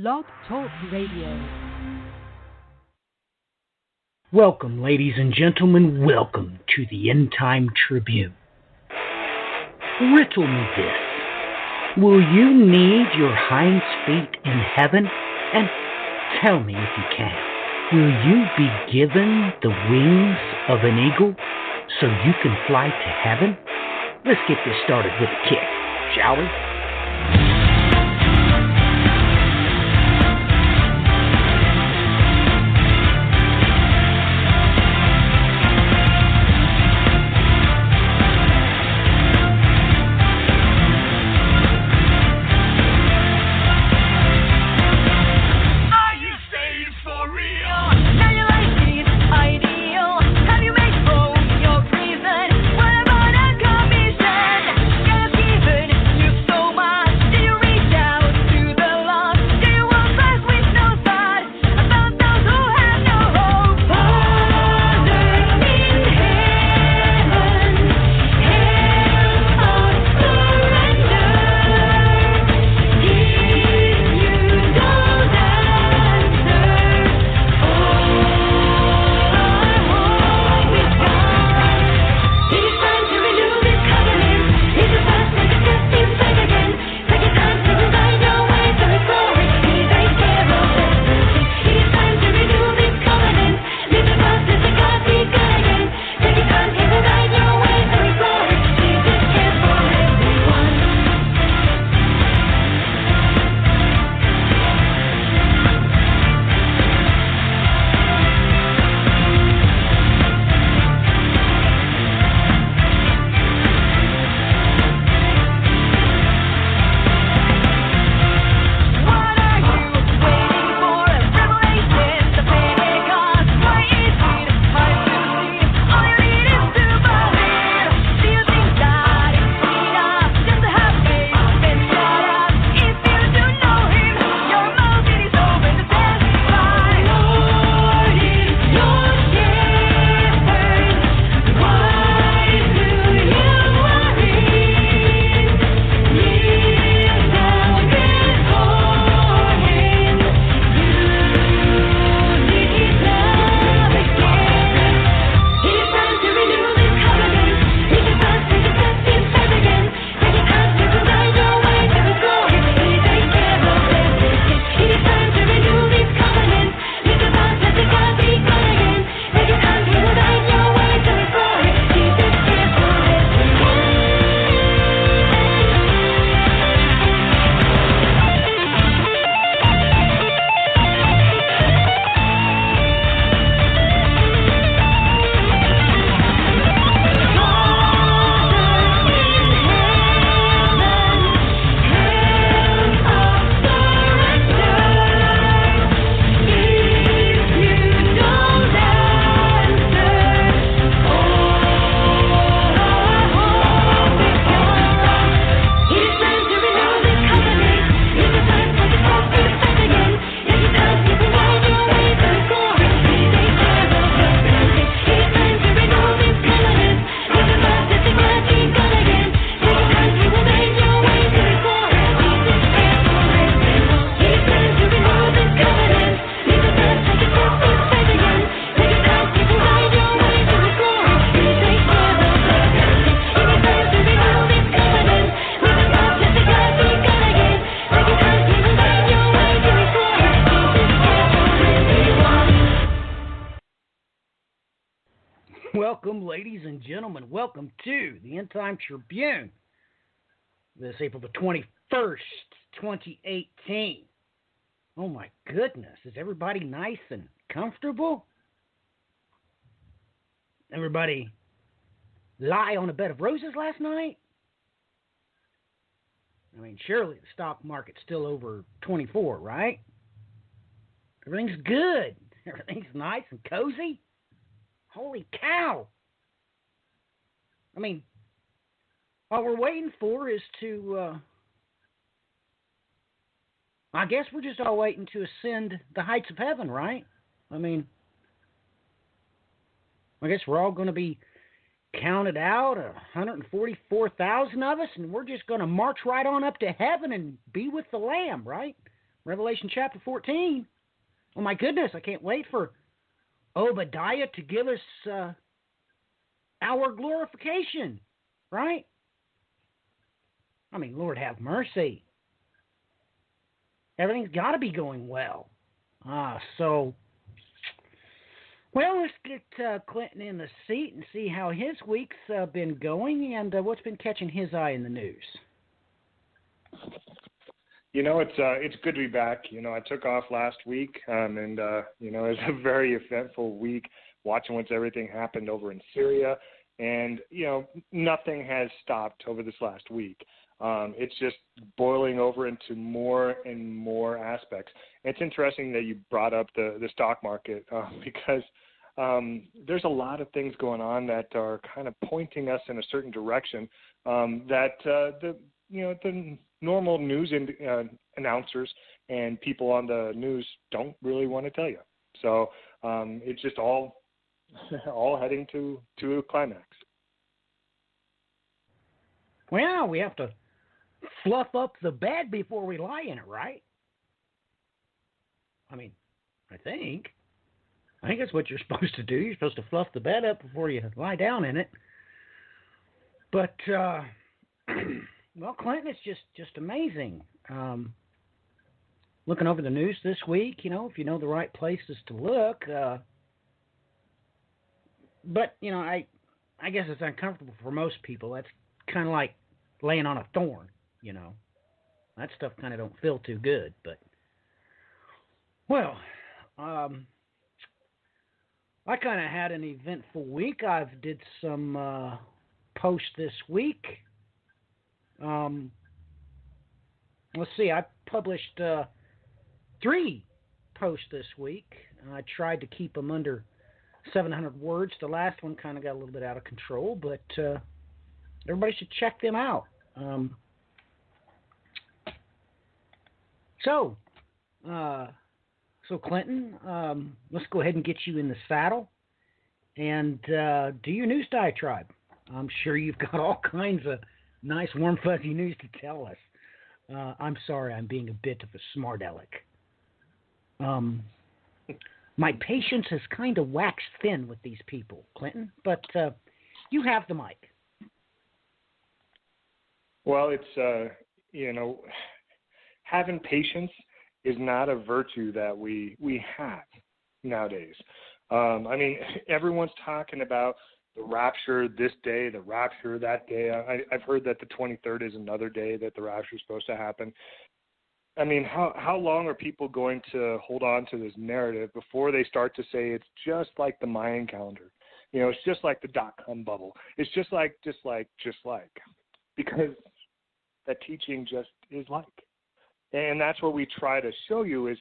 Blog Talk Radio. Welcome, ladies and gentlemen, welcome to the End Time Tribune. Riddle me this. Will you need your hinds feet in heaven? And tell me if you can. Will you be given the wings of an eagle so you can fly to heaven? Let's get this started with a kick, shall we? Welcome, ladies and gentlemen. Welcome to the End Time Tribune. This April the 21st, 2018. Oh my goodness. Is everybody nice and comfortable? Everybody lie on a bed of roses last night? I mean, surely the stock market's still over 24, right? Everything's good. Everything's nice and cozy. Holy cow. I mean, all we're waiting for is to, I guess we're just all waiting to ascend the heights of heaven, right? I mean, I guess we're all going to be counted out, 144,000 of us, and we're just going to march right on up to heaven and be with the Lamb, right? Revelation chapter 14. Oh my goodness, I can't wait for Obadiah to give us our glorification, right? I mean, Lord have mercy. Everything's got to be going well. Well, let's get Clinton in the seat and see how his week's been going and what's been catching his eye in the news. It's good to be back. I took off last week, and it was a very eventful week watching everything happened over in Syria. And, nothing has stopped over this last week. It's just boiling over into more and more aspects. It's interesting that you brought up the stock market because there's a lot of things going on that are kind of pointing us in a certain direction that the normal news announcers and people on the news don't really want to tell you. So it's just all heading to a climax. Well, we have to fluff up the bed before we lie in it, right? I mean, I think that's what you're supposed to do. You're supposed to fluff the bed up before you lie down in it. But, well, Clinton, it's just amazing. Looking over the news this week, if you know the right places to look. But, I guess it's uncomfortable for most people. That's kind of like laying on a thorn, That stuff kind of don't feel too good. But, well, I kind of had an eventful week. I've did some posts this week. Let's see, I published 3 posts this week. I tried to keep them under 700 words. The last one kind of got a little bit out of control, but everybody should check them out. So Clinton, let's go ahead and get you in the saddle and do your news diatribe. I'm sure you've got all kinds of nice, warm, fuzzy news to tell us. I'm sorry, I'm being a bit of a smart aleck. My patience has kind of waxed thin with these people, Clinton, but you have the mic. Well, it's, having patience is not a virtue that we have nowadays. Everyone's talking about the rapture this day, the rapture that day. I've heard that the 23rd is another day that the rapture is supposed to happen. How long are people going to hold on to this narrative before they start to say it's just like the Mayan calendar? It's just like the dot-com bubble. It's just like. Because that teaching just is like. And that's what we try to show you is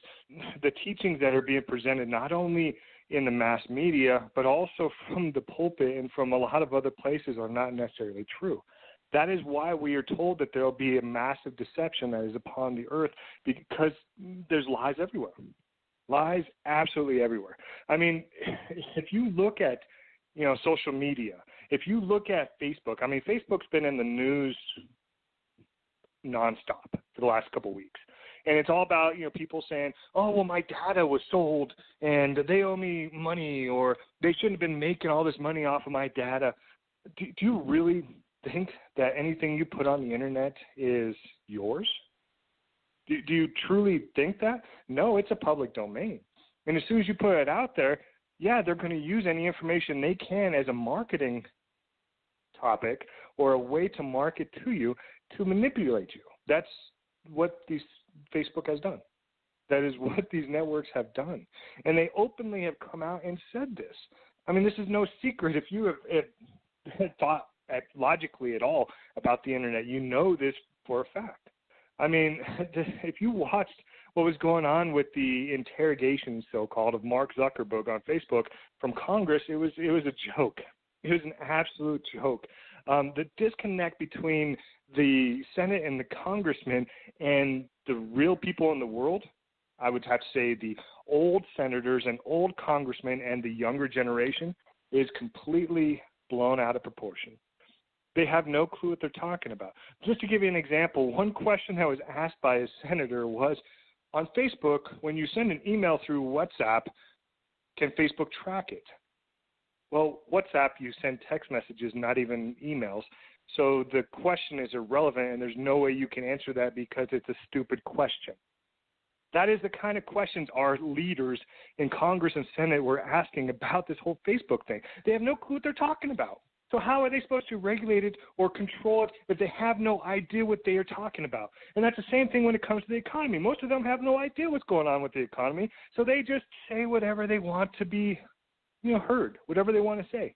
the teachings that are being presented not only in the mass media, but also from the pulpit and from a lot of other places are not necessarily true. That is why we are told that there will be a massive deception that is upon the earth because there's lies everywhere. Lies absolutely everywhere. If you look at, social media, if you look at Facebook, Facebook's been in the news nonstop for the last couple of weeks. And it's all about, people saying, oh, well, my data was sold and they owe me money or they shouldn't have been making all this money off of my data. Do you really think that anything you put on the internet is yours? Do you truly think that? No, it's a public domain. And as soon as you put it out there, yeah, they're going to use any information they can as a marketing topic or a way to market to you to manipulate you. That's what Facebook has done. That is what these networks have done. And they openly have come out and said this. This is no secret. If you have thought logically at all about the internet, you know this for a fact. If you watched what was going on with the interrogation, so-called, of Mark Zuckerberg on Facebook from Congress, it was a joke. It was an absolute joke. The disconnect between the Senate and the congressmen and the real people in the world, I would have to say the old senators and old congressmen and the younger generation, is completely blown out of proportion. They have no clue what they're talking about. Just to give you an example, one question that was asked by a senator was, on Facebook, when you send an email through WhatsApp, can Facebook track it? Well, WhatsApp, you send text messages, not even emails. So the question is irrelevant, and there's no way you can answer that because it's a stupid question. That is the kind of questions our leaders in Congress and Senate were asking about this whole Facebook thing. They have no clue what they're talking about. So how are they supposed to regulate it or control it if they have no idea what they are talking about? And that's the same thing when it comes to the economy. Most of them have no idea what's going on with the economy, so they just say whatever they want to be, heard, whatever they want to say.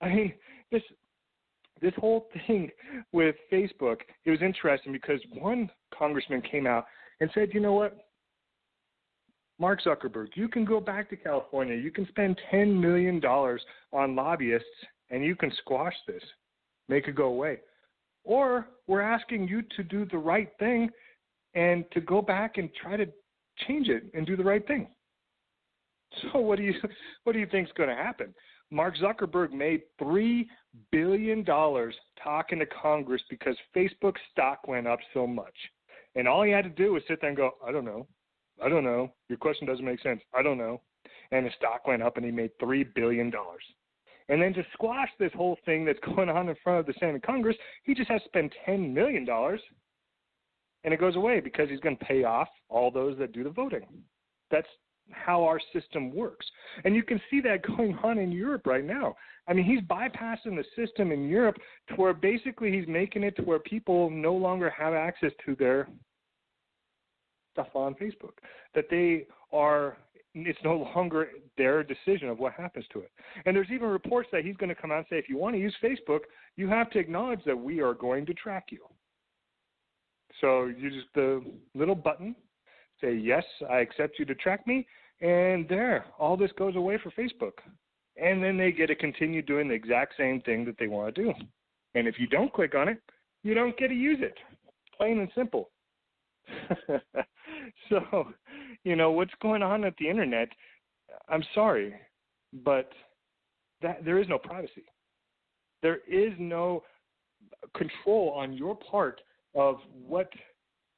I mean, this whole thing with Facebook, it was interesting because one congressman came out and said, you know what, Mark Zuckerberg, you can go back to California. You can spend $10 million on lobbyists, and you can squash this, make it go away. Or we're asking you to do the right thing and to go back and try to change it and do the right thing. So what do you think is going to happen? Mark Zuckerberg made $3 billion talking to Congress because Facebook stock went up so much. And all he had to do was sit there and go, I don't know. Your question doesn't make sense. I don't know. And his stock went up and he made $3 billion. And then to squash this whole thing that's going on in front of the Senate and Congress, he just has to spend $10 million and it goes away because he's going to pay off all those that do the voting. That's how our system works. And you can see that going on in Europe right now. I mean, he's bypassing the system in Europe to where basically he's making it to where people no longer have access to their stuff on Facebook, that it's no longer their decision of what happens to it. And there's even reports that he's going to come out and say, if you want to use Facebook, you have to acknowledge that we are going to track you. So you just the little button, say, yes, I accept you to track me, and there, all this goes away for Facebook. And then they get to continue doing the exact same thing that they want to do. And if you don't click on it, you don't get to use it. Plain and simple. So, what's going on at the Internet, I'm sorry, but there is no privacy. There is no control on your part of what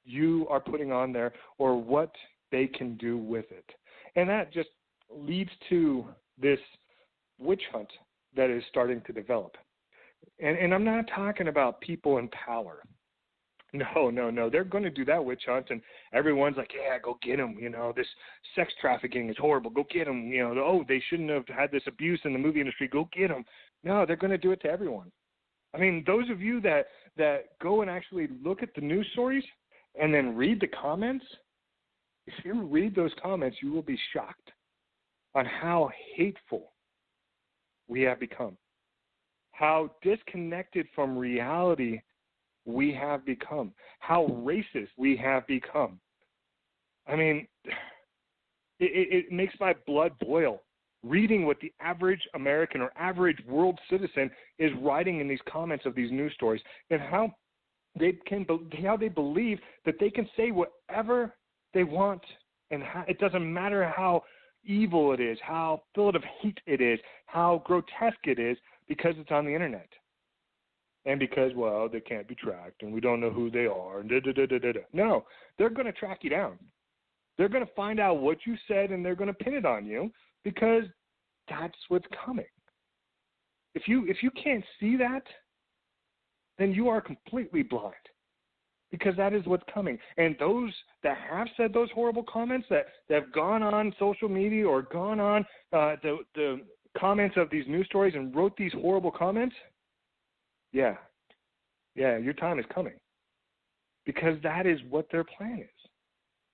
you are putting on there or what they can do with it. And that just leads to this witch hunt that is starting to develop. And I'm not talking about people in power. No. They're going to do that witch hunt, and everyone's like, yeah, go get them. This sex trafficking is horrible. Go get them. They shouldn't have had this abuse in the movie industry. Go get them. No, they're going to do it to everyone. I mean, those of you that go and actually look at the news stories and then read the comments, if you read those comments, you will be shocked on how hateful we have become, how disconnected from reality we have become, how racist we have become. I mean, it makes my blood boil reading what the average American or average world citizen is writing in these comments of these news stories, and how they believe that they can say whatever they want, and it doesn't matter how evil it is, how filled of hate it is, how grotesque it is, because it's on the Internet. And because, well, they can't be tracked, and we don't know who they are, and da-da-da-da-da. No, they're going to track you down. They're going to find out what you said, and they're going to pin it on you, because that's what's coming. If you can't see that, then you are completely blind, because that is what's coming. And those that have said those horrible comments, that have gone on social media or gone on the comments of these news stories and wrote these horrible comments, yeah, your time is coming, because that is what their plan is.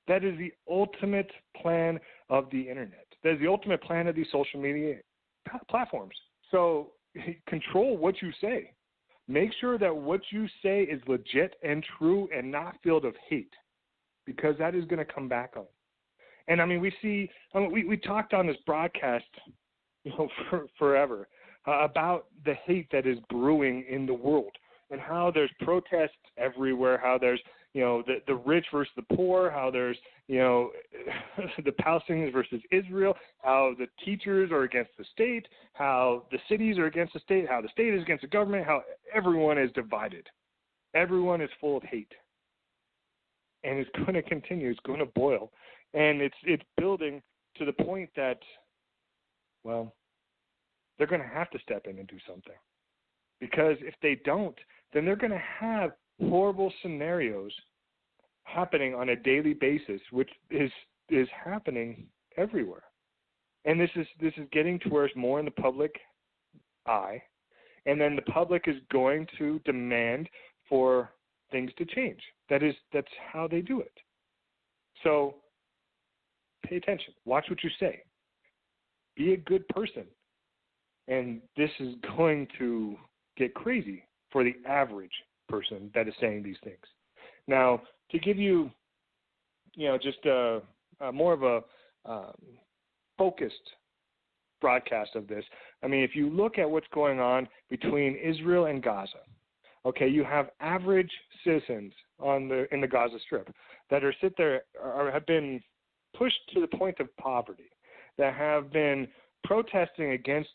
That is the ultimate plan of the Internet. That is the ultimate plan of these social media platforms. So control what you say. Make sure that what you say is legit and true and not filled of hate, because that is going to come back on. And, I mean, we talked on this broadcast, forever about the hate that is brewing in the world, and how there's protests everywhere, how there's, the rich versus the poor, how there's, the Palestinians versus Israel, how the teachers are against the state, how the cities are against the state, how the state is against the government, how everyone is divided. Everyone is full of hate. and it's going to continue. It's going to boil, and it's building to the point that, well, they're going to have to step in and do something, because if they don't, then they're going to have horrible scenarios happening on a daily basis, which is happening everywhere. And this is getting to where it's more in the public eye, and then the public is going to demand for things to change. That's how they do it. So pay attention. Watch what you say. Be a good person. And this is going to get crazy for the average person that is saying these things. Now, to give you, just more of a focused broadcast of this, I mean, if you look at what's going on between Israel and Gaza, okay, you have average citizens in the Gaza Strip that are have been pushed to the point of poverty, that have been protesting against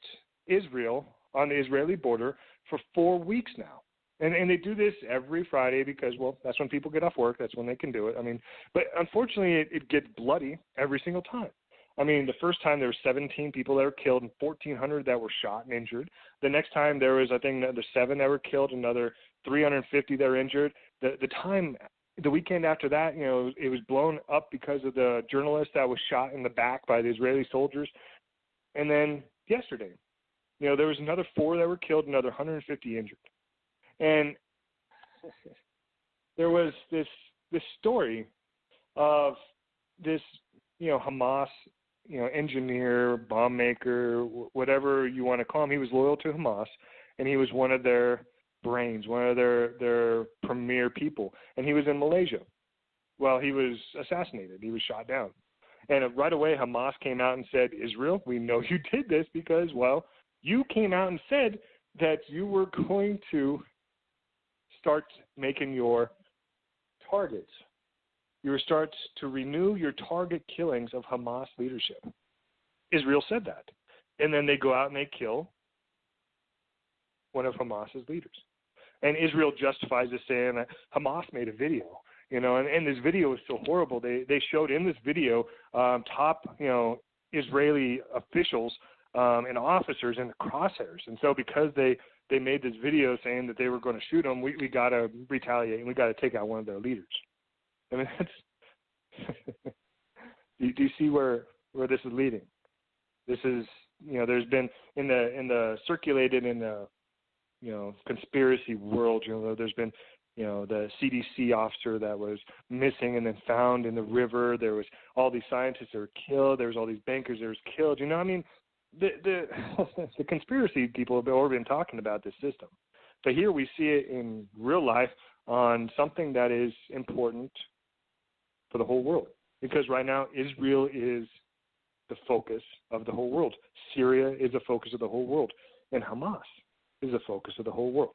Israel on the Israeli border for 4 weeks now. And they do this every Friday because, well, that's when people get off work. That's when they can do it. I mean, but unfortunately, it gets bloody every single time. I mean, the first time there were 17 people that were killed and 1,400 that were shot and injured. The next time there was, I think, another 7 that were killed, another 350 that were injured. The weekend after that, it was blown up because of the journalist that was shot in the back by the Israeli soldiers. And then yesterday, there was another 4 that were killed, another 150 injured. And there was this story of this, Hamas, engineer, bomb maker, whatever you want to call him. He was loyal to Hamas, and he was one of their brains, one of their premier people. And he was in Malaysia. Well, he was assassinated. He was shot down. And right away, Hamas came out and said, Israel, we know you did this because, well, you came out and said that you were going to start making your targets. You start to renew your target killings of Hamas leadership. Israel said that. And then they go out and they kill one of Hamas's leaders. And Israel justifies this, saying that Hamas made a video, and this video is so horrible. They showed in this video top, Israeli officials and officers in the crosshairs. And so because they made this video saying that they were going to shoot them, we got to retaliate, and we got to take out one of their leaders. I mean, that's do you see where this is leading? This is, there's been in the circulated in the, conspiracy world, there's been, the CDC officer that was missing and then found in the river. There was all these scientists that were killed. There was all these bankers that were killed. I mean, the conspiracy people have already been talking about this system. But here we see it in real life on something that is important for the whole world. Because right now, Israel is the focus of the whole world. Syria is the focus of the whole world. And Hamas is the focus of the whole world.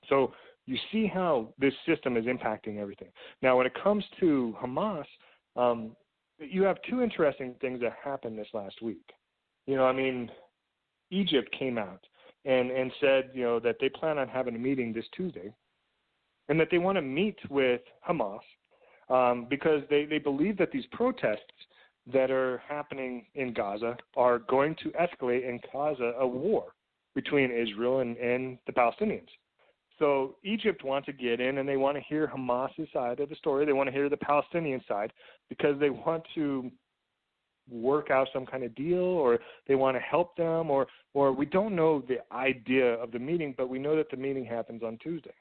So you see how this system is impacting everything. Now, when it comes to Hamas, you have 2 interesting things that happened this last week. Egypt came out and said, that they plan on having a meeting this Tuesday, and that they want to meet with Hamas because they believe that these protests that are happening in Gaza are going to escalate and cause a war between Israel and the Palestinians. So Egypt wants to get in, and they want to hear Hamas's side of the story. They want to hear the Palestinian side because they want to work out some kind of deal, or they want to help them, or we don't know the idea of the meeting, but we know that the meeting happens on Tuesday.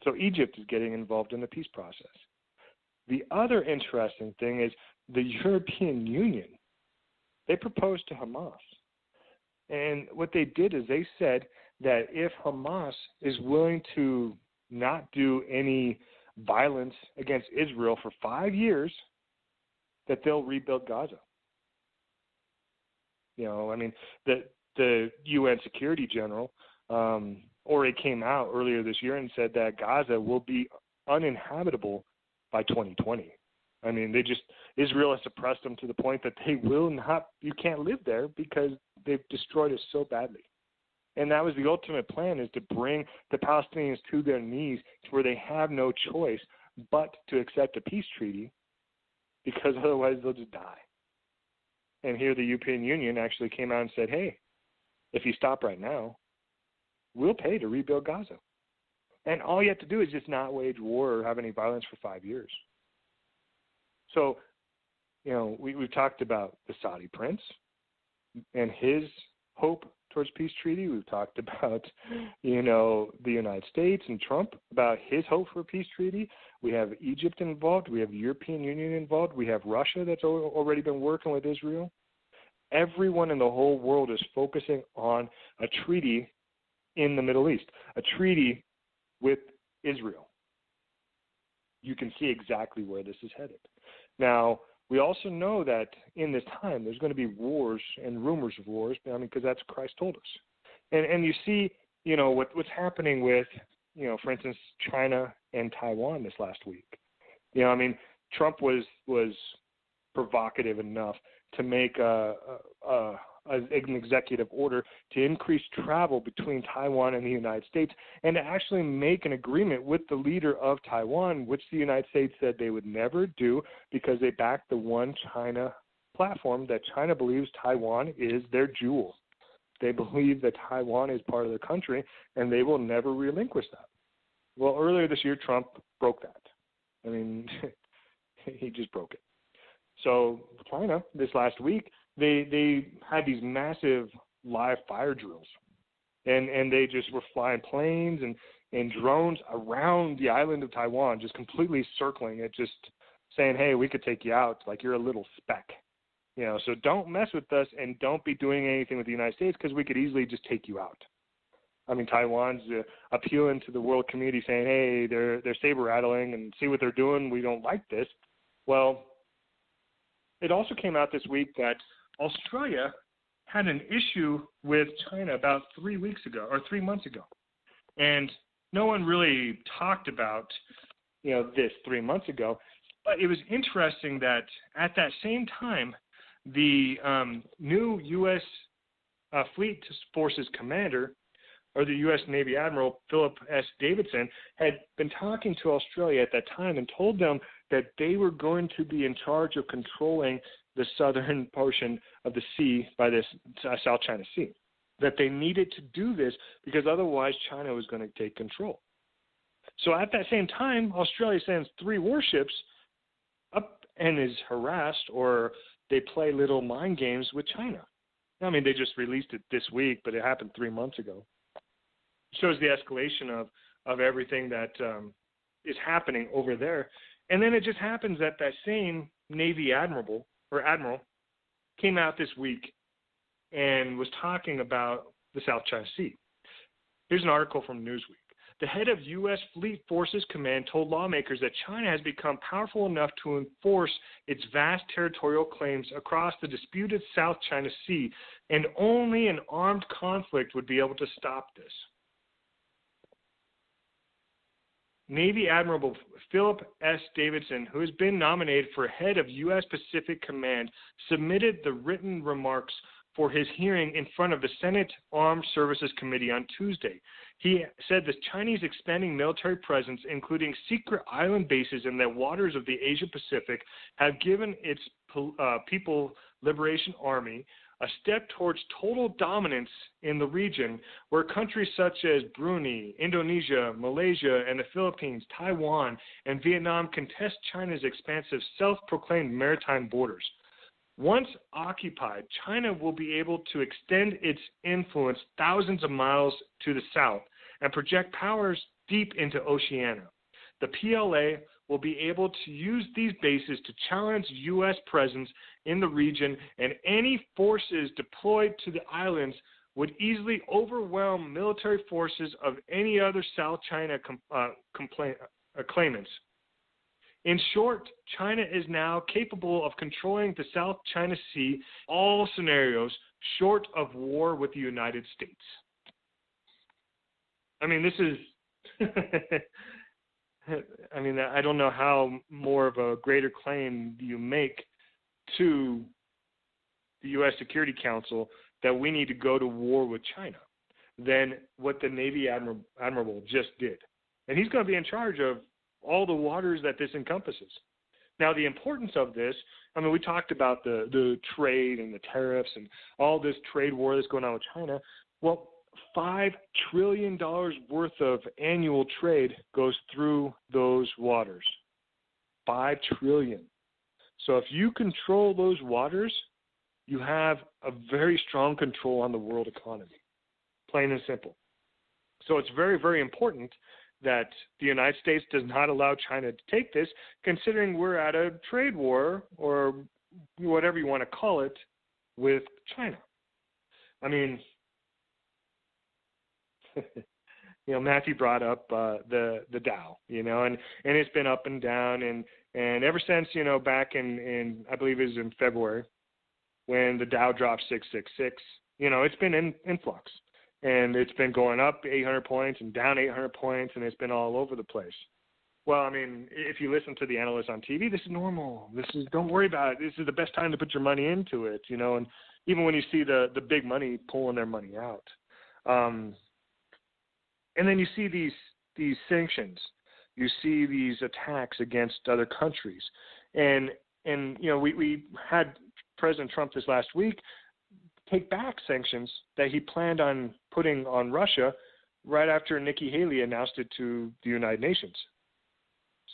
So Egypt is getting involved in the peace process. The other interesting thing is the European Union. They proposed to Hamas. And what they did is they said that if Hamas is willing to not do any violence against Israel for 5 years, that they'll rebuild Gaza. The UN Security General already came out earlier this year and said that Gaza will be uninhabitable by 2020. I mean, Israel has suppressed them to the point that you can't live there because they've destroyed it so badly. And that was the ultimate plan, is to bring the Palestinians to their knees to where they have no choice but to accept a peace treaty, because otherwise they'll just die. And here the European Union actually came out and said, hey, if you stop right now, we'll pay to rebuild Gaza. And all you have to do is just not wage war or have any violence for 5 years. So, we've talked about the Saudi prince and his hope towards peace treaty. We've talked about, the United States and Trump about his hope for a peace treaty. We have Egypt involved. We have the European Union involved. We have Russia that's already been working with Israel. Everyone in the whole world is focusing on a treaty in the Middle East, a treaty with Israel. You can see exactly where this is headed. Now, we also know that in this time there's going to be wars and rumors of wars, because that's what Christ told us. And you see, what's happening with, for instance, China and Taiwan this last week. Trump was provocative enough to make an executive order to increase travel between Taiwan and the United States, and to actually make an agreement with the leader of Taiwan, which the United States said they would never do because they back the one China platform, that China believes Taiwan is their jewel. They believe that Taiwan is part of their country, and they will never relinquish that. Well, earlier this year, Trump broke that. He just broke it. So China, this last week, they had these massive live fire drills, and they just were flying planes and drones around the island of Taiwan, just completely circling it, just saying, hey, we could take you out like you're a little speck. So don't mess with us and don't be doing anything with the United States, because we could easily just take you out. Taiwan's appealing to the world community, saying, hey, they're saber rattling and see what they're doing. We don't like this. Well, it also came out this week that Australia had an issue with China about 3 months ago. And no one really talked about, this 3 months ago. But it was interesting that at that same time, the new U.S. Fleet Forces commander, or the U.S. Navy Admiral Philip S. Davidson, had been talking to Australia at that time and told them that they were going to be in charge of controlling the southern portion of the sea by the South China Sea, that they needed to do this because otherwise China was going to take control. So at that same time, Australia sends 3 warships up and is harassed, or they play little mind games with China. They just released it this week, but it happened 3 months ago. Shows the escalation of everything that is happening over there. And then it just happens that same Navy admiral came out this week and was talking about the South China Sea. Here's an article from Newsweek. The head of U.S. Fleet Forces Command told lawmakers that China has become powerful enough to enforce its vast territorial claims across the disputed South China Sea, and only an armed conflict would be able to stop this. Navy Admiral Philip S. Davidson, who has been nominated for head of U.S. Pacific Command, submitted the written remarks for his hearing in front of the Senate Armed Services Committee on Tuesday. He said the Chinese expanding military presence, including secret island bases in the waters of the Asia Pacific, have given its People Liberation Army a step towards total dominance in the region, where countries such as Brunei, Indonesia, Malaysia, and the Philippines, Taiwan, and Vietnam contest China's expansive self-proclaimed maritime borders. Once occupied, China will be able to extend its influence thousands of miles to the south and project powers deep into Oceania. The PLA will be able to use these bases to challenge U.S. presence in the region, and any forces deployed to the islands would easily overwhelm military forces of any other South China claimants. In short, China is now capable of controlling the South China Sea, all scenarios short of war with the United States. This is I don't know how more of a greater claim you make to the U.S. Security Council that we need to go to war with China than what the Navy Admiral just did. And he's going to be in charge of all the waters that this encompasses. Now, the importance of this, I mean, we talked about the trade and the tariffs and all this trade war that's going on with China. Well, $5 trillion worth of annual trade goes through those waters. $5 trillion. So if you control those waters, you have a very strong control on the world economy, plain and simple. So it's very, very important that the United States does not allow China to take this, considering we're at a trade war, or whatever you want to call it, with China. I mean, Matthew brought up the Dow, and it's been up and down, and ever since, back in I believe it was in February, when the Dow dropped 666, it's been in flux. And it's been going up 800 points and down 800 points, and it's been all over the place. Well, I mean, if you listen to the analysts on TV, this is normal. Don't worry about it. This is the best time to put your money into it, and even when you see the big money pulling their money out. And then you see these sanctions. You see these attacks against other countries. And we had President Trump this last week take back sanctions that he planned on putting on Russia right after Nikki Haley announced it to the United Nations.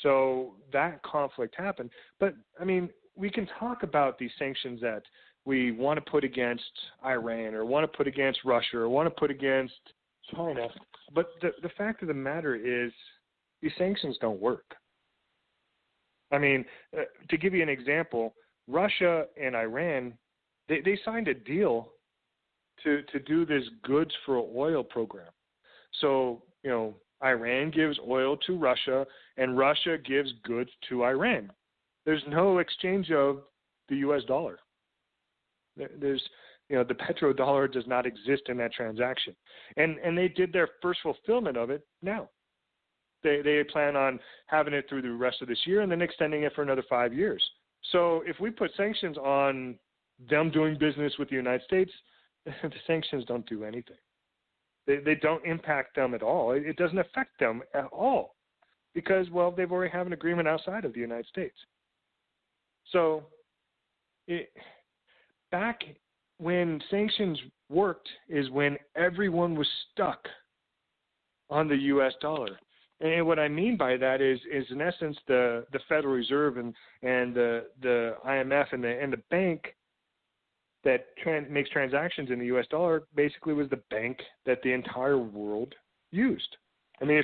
So that conflict happened. But, I mean, we can talk about these sanctions that we want to put against Iran or want to put against Russia or want to put against China. But the fact of the matter is these sanctions don't work. I mean, to give you an example, Russia and Iran, they signed a deal to do this goods for oil program. So, Iran gives oil to Russia, and Russia gives goods to Iran. There's no exchange of the U.S. dollar. There's, the petrodollar does not exist in that transaction. And they did their first fulfillment of it now. They plan on having it through the rest of this year and then extending it for another 5 years. So if we put sanctions on them doing business with the United States, the sanctions don't do anything. They don't impact them at all. It doesn't affect them at all because, well, they've already have an agreement outside of the United States. So back when sanctions worked is when everyone was stuck on the U.S. dollar. And what I mean by that is in essence the Federal Reserve and the IMF and the bank that makes transactions in the U.S. dollar basically was the bank that the entire world used. I mean,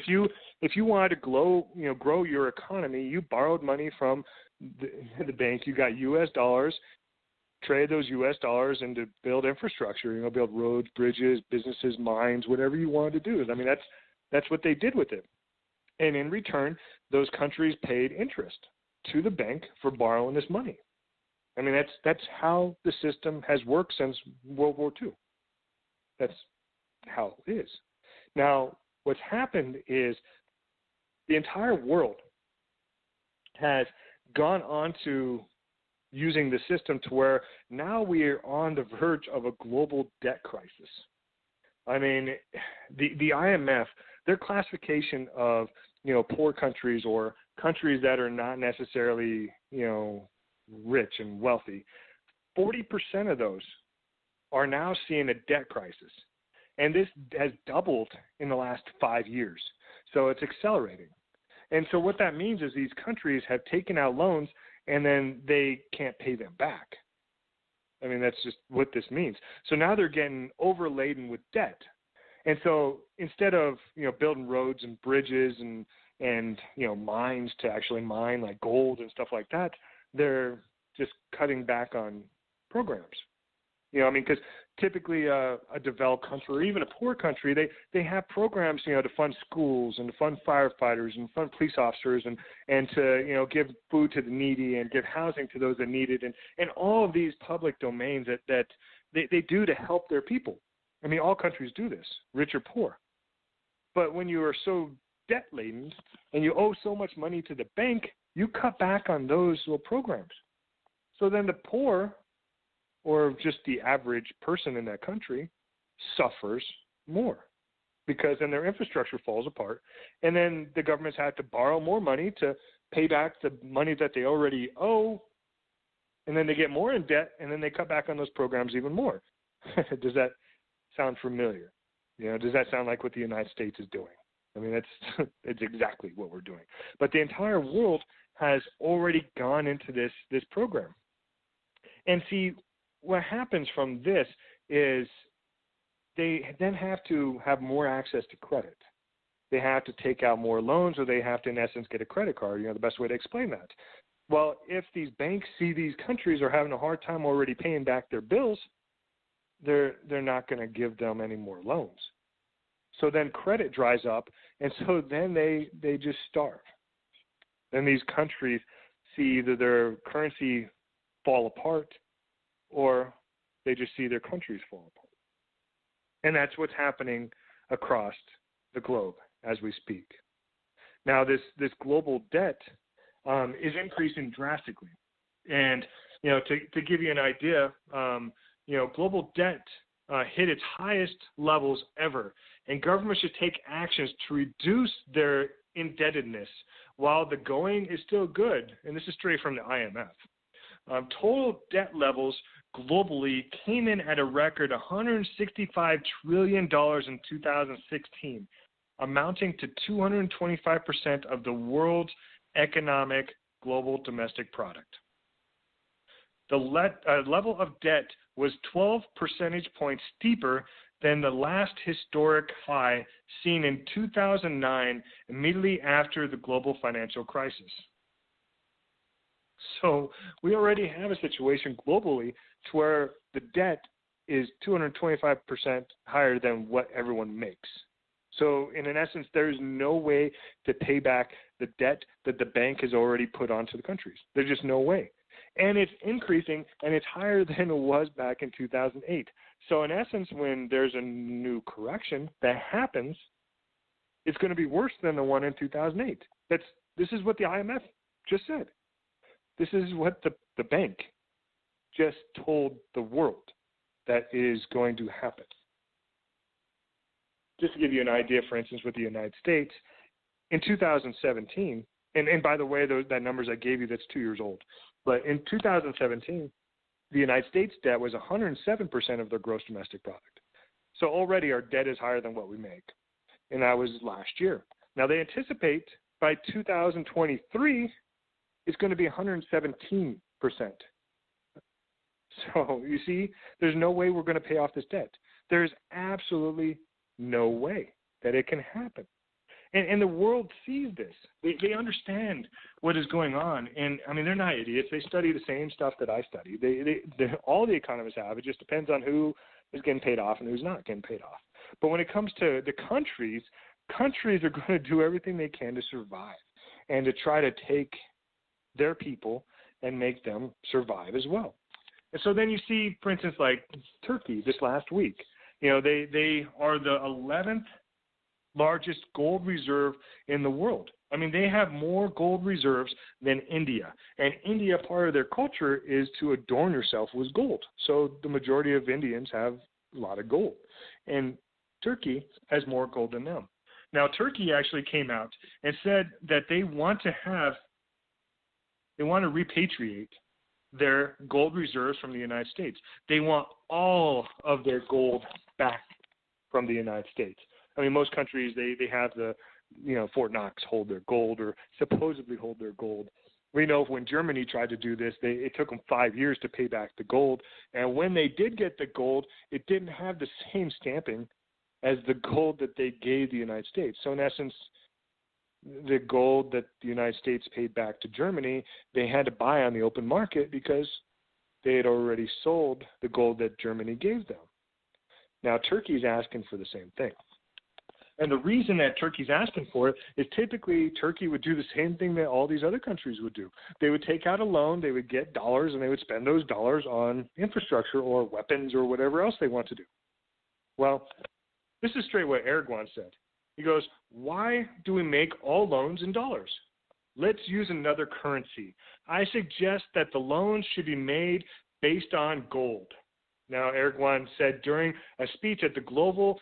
if you wanted to grow your economy, you borrowed money from the bank. You got U.S. dollars, trade those U.S. dollars into build infrastructure. Build roads, bridges, businesses, mines, whatever you wanted to do. I mean, that's what they did with it. And in return, those countries paid interest to the bank for borrowing this money. I mean, that's how the system has worked since World War II. That's how it is. Now, what's happened is the entire world has gone on to using the system to where now we are on the verge of a global debt crisis. I mean, the IMF, their classification of, poor countries or countries that are not necessarily, rich and wealthy, 40% of those are now seeing a debt crisis. And this has doubled in the last 5 years. So it's accelerating. And so what that means is these countries have taken out loans and then they can't pay them back. I mean, that's just what this means. So now they're getting overladen with debt. And so instead of, building roads and bridges and mines to actually mine like gold and stuff like that, they're just cutting back on programs. Because typically a developed country or even a poor country, they have programs, to fund schools and to fund firefighters and fund police officers and to, give food to the needy and give housing to those that need it and all of these public domains that they do to help their people. I mean, all countries do this, rich or poor. But when you are so debt-laden and you owe so much money to the bank, you cut back on those little programs. So then the poor or just the average person in that country suffers more. because then their infrastructure falls apart, and then the governments have to borrow more money to pay back the money that they already owe, and then they get more in debt, and then they cut back on those programs even more. Does that sound familiar? Does that sound like what the United States is doing? I mean, it's exactly what we're doing. But the entire world has already gone into this program. And see, what happens from this is they then have to have more access to credit. They have to take out more loans, or they have to, in essence, get a credit card. The best way to explain that. Well, if these banks see these countries are having a hard time already paying back their bills, they're not going to give them any more loans. So then credit dries up, and so then they just starve. Then these countries see either their currency fall apart, or they just see their countries fall apart. And that's what's happening across the globe as we speak. Now, this global debt is increasing drastically. And, to give you an idea, global debt hit its highest levels ever, and governments should take actions to reduce their indebtedness while the going is still good. And this is straight from the IMF. Total debt levels globally came in at a record $165 trillion in 2016, amounting to 225% of the world's economic global domestic product. The level of debt was 12 percentage points steeper than the last historic high seen in 2009, immediately after the global financial crisis. So we already have a situation globally to where the debt is 225% higher than what everyone makes. So in essence, there is no way to pay back the debt that the bank has already put onto the countries. There's just no way. And it's increasing, and it's higher than it was back in 2008. So in essence, when there's a new correction that happens, it's going to be worse than the one in 2008. This is what the IMF just said. This is what the bank just told the world that is going to happen. Just to give you an idea, for instance, with the United States, in 2017, and by the way, that numbers I gave you, that's 2 years old. But in 2017, the United States debt was 107% of their gross domestic product. So already our debt is higher than what we make. And that was last year. Now they anticipate by 2023, it's going to be 117%. So you see, there's no way we're going to pay off this debt. There's absolutely no way that it can happen. And the world sees this. They understand what is going on. And, I mean, they're not idiots. They study the same stuff that I study. All the economists have. It just depends on who is getting paid off and who's not getting paid off. But when it comes to the countries are going to do everything they can to survive and to try to take their people and make them survive as well. And so then you see, for instance, like Turkey this last week. They are the 11th largest gold reserve in the world. I mean, they have more gold reserves than India. And India, part of their culture is to adorn yourself with gold. So the majority of Indians have a lot of gold. And Turkey has more gold than them. Now, Turkey actually came out and said that they want to repatriate their gold reserves from the United States. They want all of their gold back from the United States. I mean, most countries, they have Fort Knox hold their gold or supposedly hold their gold. We know when Germany tried to do this, it took them 5 years to pay back the gold. And when they did get the gold, it didn't have the same stamping as the gold that they gave the United States. So in essence, the gold that the United States paid back to Germany, they had to buy on the open market because they had already sold the gold that Germany gave them. Now, Turkey's asking for the same thing. And the reason that Turkey's asking for it is typically Turkey would do the same thing that all these other countries would do. They would take out a loan, they would get dollars, and they would spend those dollars on infrastructure or weapons or whatever else they want to do. Well, this is straight what Erdogan said. He goes, why do we make all loans in dollars? Let's use another currency. I suggest that the loans should be made based on gold. Now, Erdogan said during a speech at the Global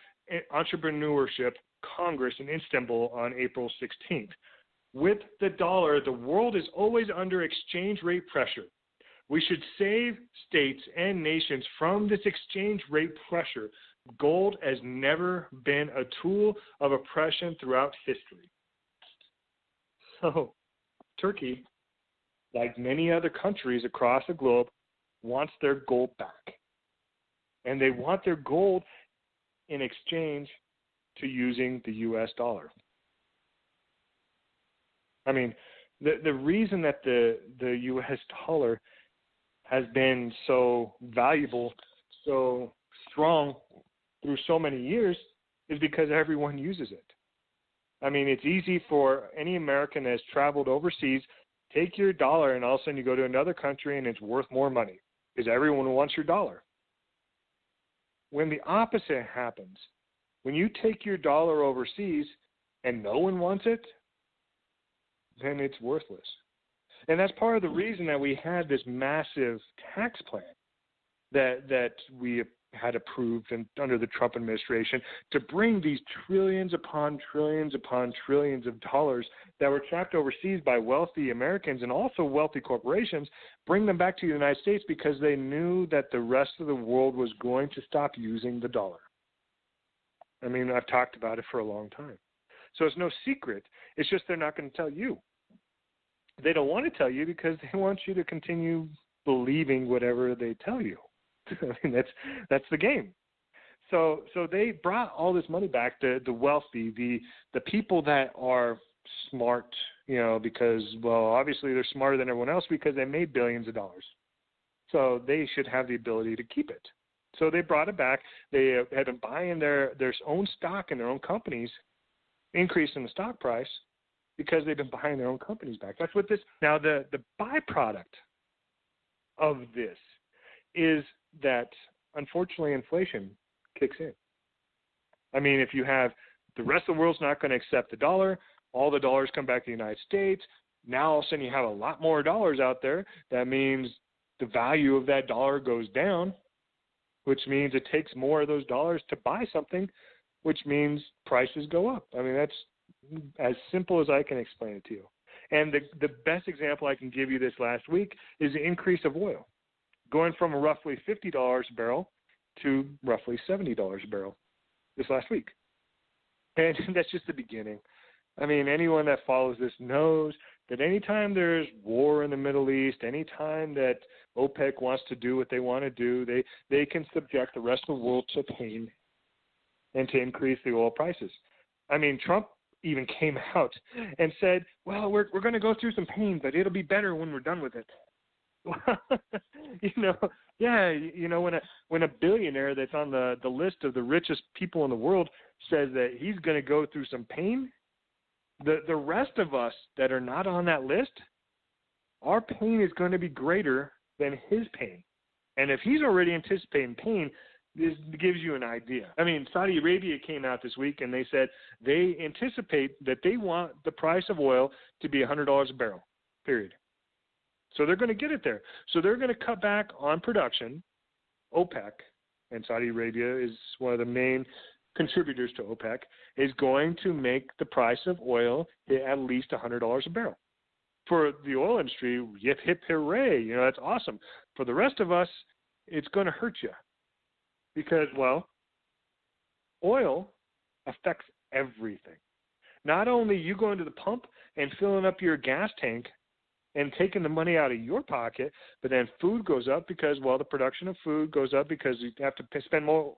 Entrepreneurship Congress in Istanbul on April 16th. With the dollar, the world is always under exchange rate pressure. We should save states and nations from this exchange rate pressure. Gold has never been a tool of oppression throughout history. So, Turkey, like many other countries across the globe, wants their gold back. And they want their gold in exchange to using the U.S. dollar. I mean, the reason that the U.S. dollar has been so valuable, so strong through so many years is because everyone uses it. I mean, it's easy for any American that has traveled overseas, take your dollar and all of a sudden you go to another country and it's worth more money because everyone wants your dollar. When the opposite happens, when you take your dollar overseas and no one wants it, then it's worthless. And that's part of the reason that we had this massive tax plan that we had approved under the Trump administration to bring these trillions upon trillions upon trillions of dollars that were trapped overseas by wealthy Americans and also wealthy corporations, bring them back to the United States because they knew that the rest of the world was going to stop using the dollar. I mean, I've talked about it for a long time. So it's no secret. It's just they're not going to tell you. They don't want to tell you because they want you to continue believing whatever they tell you. I mean, that's the game. So they brought all this money back, the wealthy, the people that are smart, because, well, obviously they're smarter than everyone else because they made billions of dollars. So they should have the ability to keep it. So they brought it back. They had been buying their own stock in their own companies, increasing the stock price because they've been buying their own companies back. That's what this – now the byproduct of this is that, unfortunately, inflation kicks in. I mean, if you have the rest of the world's not going to accept the dollar, all the dollars come back to the United States. Now all of a sudden you have a lot more dollars out there. That means the value of that dollar goes down, which means it takes more of those dollars to buy something, which means prices go up. I mean, that's as simple as I can explain it to you. And the best example I can give you this last week is the increase of oil, going from roughly $50 a barrel to roughly $70 a barrel this last week. And that's just the beginning. I mean, anyone that follows this knows that anytime there's war in the Middle East, anytime that OPEC wants to do what they want to do, they can subject the rest of the world to pain and to increase the oil prices. I mean, Trump even came out and said, well, we're going to go through some pain, but it'll be better when we're done with it. When a billionaire that's on the list of the richest people in the world says that he's going to go through some pain, the rest of us that are not on that list, our pain is going to be greater than his pain. And if he's already anticipating pain, this gives you an idea. I mean, Saudi Arabia came out this week and they said they anticipate that they want the price of oil to be $100 a barrel, period. So they're going to get it there. So they're going to cut back on production. OPEC, and Saudi Arabia is one of the main contributors to OPEC, is going to make the price of oil hit at least $100 a barrel. For the oil industry, yip, hip, hooray, that's awesome. For the rest of us, it's going to hurt you because, well, oil affects everything. Not only you going to the pump and filling up your gas tank and taking the money out of your pocket, but then food goes up because, well, the production of food goes up because you have to spend more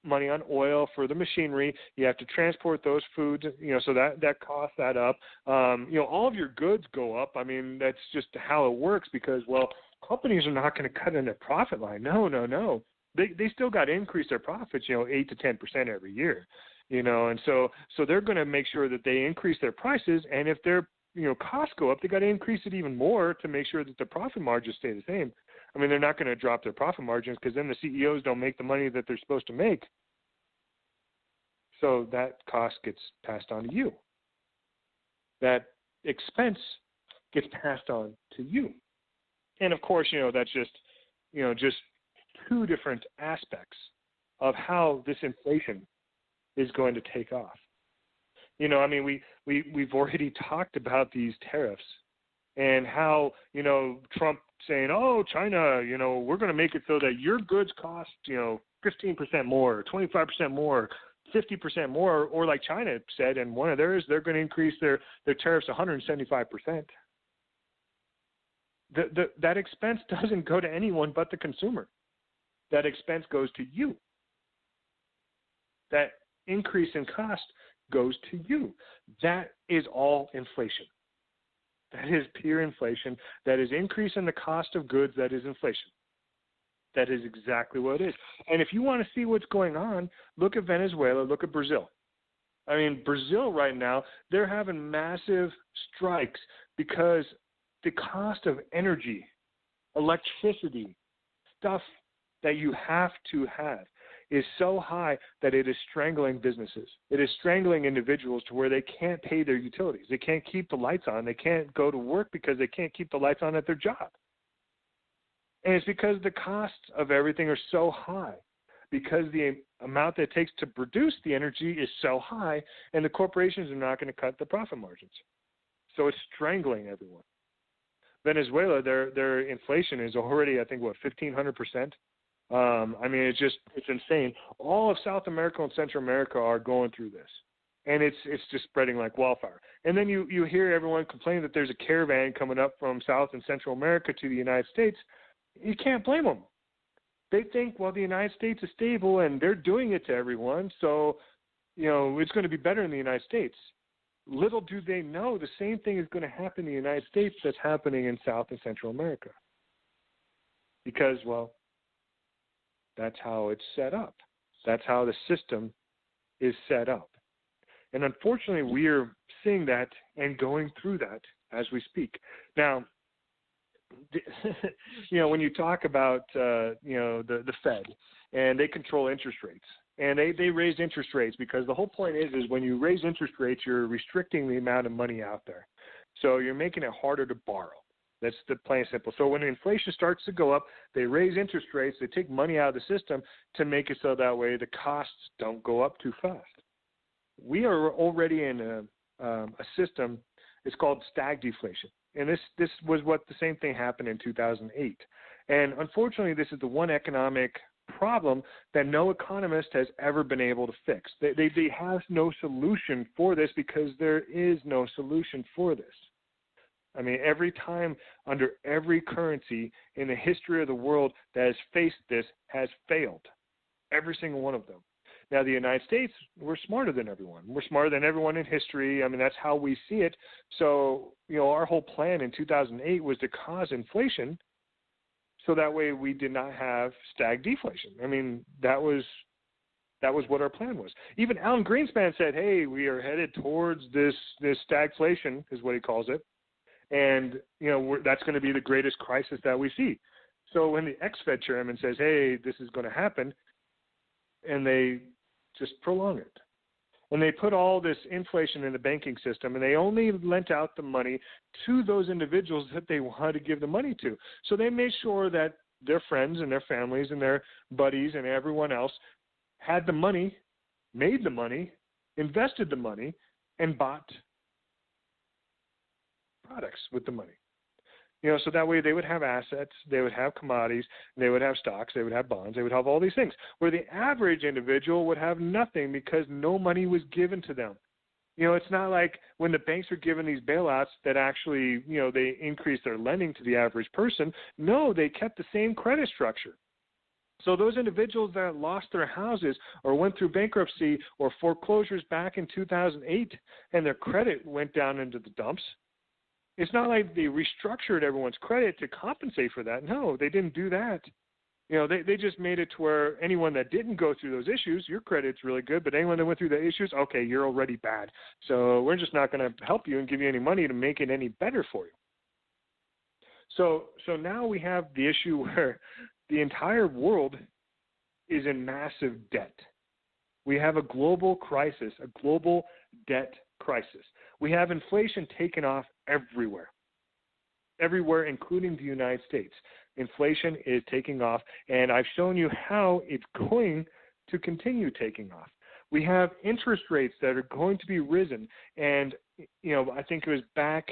money on oil for the machinery. You have to transport those foods, so that costs that up. All of your goods go up. I mean, that's just how it works because, well, companies are not going to cut in their profit line. No. They still got to increase their profits, 8 to 10% every year, and so they're going to make sure that they increase their prices, and if their costs go up, they got to increase it even more to make sure that the profit margins stay the same. I mean, they're not going to drop their profit margins because then the CEOs don't make the money that they're supposed to make. So that cost gets passed on to you. That expense gets passed on to you. And of course, that's just two different aspects of how this inflation is going to take off. You know, I mean, we've already talked about these tariffs and how, you know, Trump saying, oh, China, you know, we're going to make it so that your goods cost, you know, 15% more, 25% more, 50% more, or like China said in one of theirs, they're going to increase their tariffs 175%. That expense doesn't go to anyone but the consumer. That expense goes to you. That increase in cost goes to you. That is all inflation. That is pure inflation. That is increase in the cost of goods. That is inflation. That is exactly what it is. And if you want to see what's going on, look at Venezuela, look at Brazil. I mean, Brazil right now, they're having massive strikes because the cost of energy, electricity, stuff that you have to have is so high that it is strangling businesses. It is strangling individuals to where they can't pay their utilities. They can't keep the lights on. They can't go to work because they can't keep the lights on at their job. And it's because the costs of everything are so high, because the amount that it takes to produce the energy is so high, and the corporations are not going to cut the profit margins. So it's strangling everyone. Venezuela, their inflation is already, I think, 1,500%. I mean, it's insane. All of South America and Central America are going through this, and it's just spreading like wildfire. And then you hear everyone complain that there's a caravan coming up from South and Central America to the United States. You can't blame them. They think, well, the United States is stable, and they're doing it to everyone, so, you know, it's going to be better in the United States. Little do they know the same thing is going to happen in the United States that's happening in South and Central America. Because, well, that's how it's set up. That's how the system is set up. And unfortunately, we are seeing that and going through that as we speak. Now, you know, when you talk about, you know, the Fed, and they control interest rates, and they raise interest rates because the whole point is when you raise interest rates, you're restricting the amount of money out there. So you're making it harder to borrow. That's the plain and simple. So when inflation starts to go up, they raise interest rates. They take money out of the system to make it so that way the costs don't go up too fast. We are already in a system. It's called stagflation, and this was what the same thing happened in 2008. And unfortunately, this is the one economic problem that no economist has ever been able to fix. They have no solution for this because there is no solution for this. I mean, every time under every currency in the history of the world that has faced this has failed. Every single one of them. Now, the United States, we're smarter than everyone. We're smarter than everyone in history. I mean, that's how we see it. So, you know, our whole plan in 2008 was to cause inflation so that way we did not have stagflation. I mean, that was what our plan was. Even Alan Greenspan said, hey, we are headed towards this stagflation, is what he calls it. And, you know, that's going to be the greatest crisis that we see. So when the ex-Fed chairman says, hey, this is going to happen, and they just prolong it. And they put all this inflation in the banking system, and they only lent out the money to those individuals that they wanted to give the money to. So they made sure that their friends and their families and their buddies and everyone else had the money, made the money, invested the money, and bought products with the money. You know, so that way they would have assets, they would have commodities, they would have stocks, they would have bonds, they would have all these things, where the average individual would have nothing because no money was given to them. You know, it's not like when the banks are giving these bailouts that actually, you know, they increase their lending to the average person. No, they kept the same credit structure. So those individuals that lost their houses or went through bankruptcy or foreclosures back in 2008 and their credit went down into the dumps, it's not like they restructured everyone's credit to compensate for that. No, they didn't do that. You know, they just made it to where anyone that didn't go through those issues, your credit's really good, but anyone that went through the issues, okay, you're already bad. So we're just not going to help you and give you any money to make it any better for you. So now we have the issue where the entire world is in massive debt. We have a global crisis, a global debt crisis. We have inflation taken off everywhere, including the United States. Inflation is taking off, and I've shown you how it's going to continue taking off. We have interest rates that are going to be risen. And, I think it was back,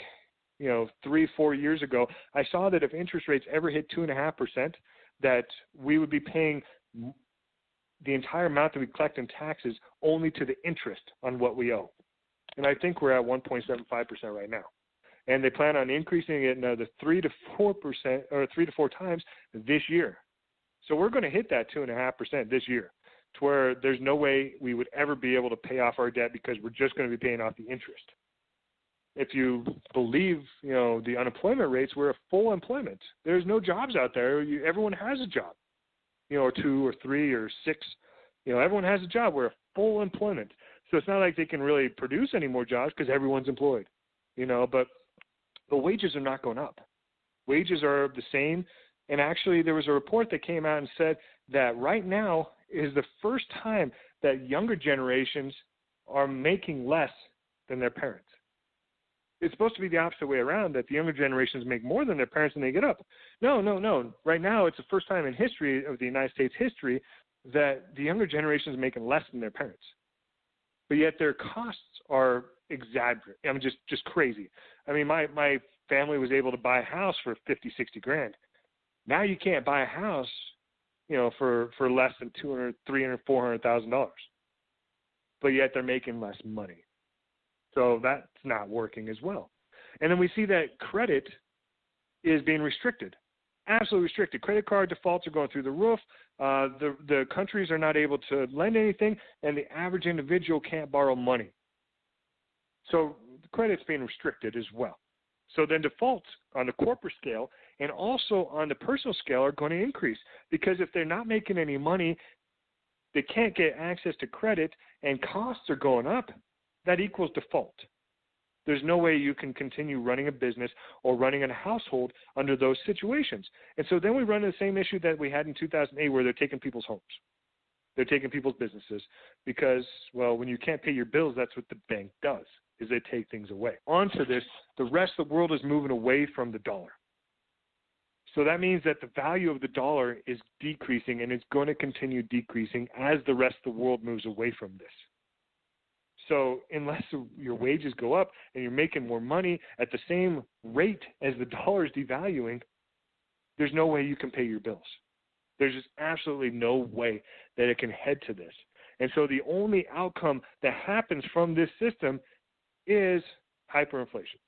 3-4 years ago, I saw that if interest rates ever hit 2.5%, that we would be paying the entire amount that we collect in taxes only to the interest on what we owe. And I think we're at 1.75% right now. And they plan on increasing it another 3 to 4% or 3 to 4 times this year. So we're going to hit that 2.5% this year, to where there's no way we would ever be able to pay off our debt because we're just going to be paying off the interest. If you believe, the unemployment rates, we're at full employment. There's no jobs out there. Everyone has a job, or 2 or 3 or 6. Everyone has a job. We're at full employment. So it's not like they can really produce any more jobs because everyone's employed, but wages are not going up. Wages are the same. And actually, there was a report that came out and said that right now is the first time that younger generations are making less than their parents. It's supposed to be the opposite way around, that the younger generations make more than their parents and they get up. No. Right now, it's the first time in history of the United States history that the younger generation is making less than their parents. But yet their costs are exaggerated. I mean, just crazy. I mean, my family was able to buy a house for $50,000-$60,000. Grand. Now you can't buy a house, for less than $200,000, $300,000, $400,000. But yet they're making less money. So that's not working as well. And then we see that credit is being restricted, absolutely restricted. Credit card defaults are going through the roof. The countries are not able to lend anything, and the average individual can't borrow money. So the credit's being restricted as well. So then defaults on the corporate scale and also on the personal scale are going to increase, because if they're not making any money, they can't get access to credit, and costs are going up. That equals default. There's no way you can continue running a business or running a household under those situations. And so then we run into the same issue that we had in 2008, where they're taking people's homes. They're taking people's businesses because, well, when you can't pay your bills, that's what the bank does, is they take things away. On to this, the rest of the world is moving away from the dollar. So that means that the value of the dollar is decreasing, and it's going to continue decreasing as the rest of the world moves away from this. So unless your wages go up and you're making more money at the same rate as the dollar is devaluing, there's no way you can pay your bills. There's just absolutely no way that it can head to this. And so the only outcome that happens from this system is hyperinflation.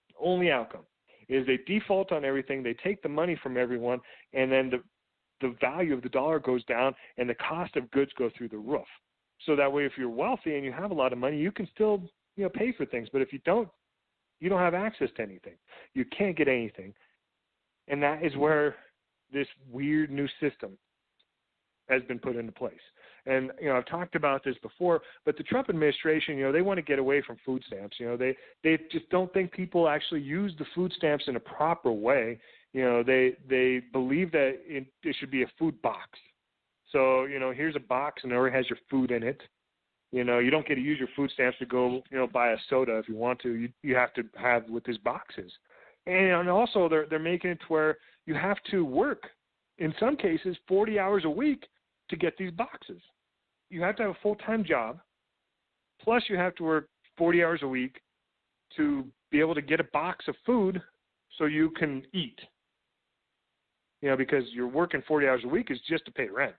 The only outcome is they default on everything, they take the money from everyone, and then the value of the dollar goes down and the cost of goods go through the roof. So that way, if you're wealthy and you have a lot of money, you can still, pay for things. But if you don't have access to anything. You can't get anything. And that is where this weird new system has been put into place. And, I've talked about this before, but the Trump administration, they want to get away from food stamps. They just don't think people actually use the food stamps in a proper way. They believe that it should be a food box. So, here's a box and it already has your food in it. You don't get to use your food stamps to go, buy a soda if you want to. You have to have what this box is. And also they're making it to where you have to work, in some cases, 40 hours a week to get these boxes. You have to have a full-time job, plus you have to work 40 hours a week to be able to get a box of food so you can eat. Because you're working 40 hours a week is just to pay rent.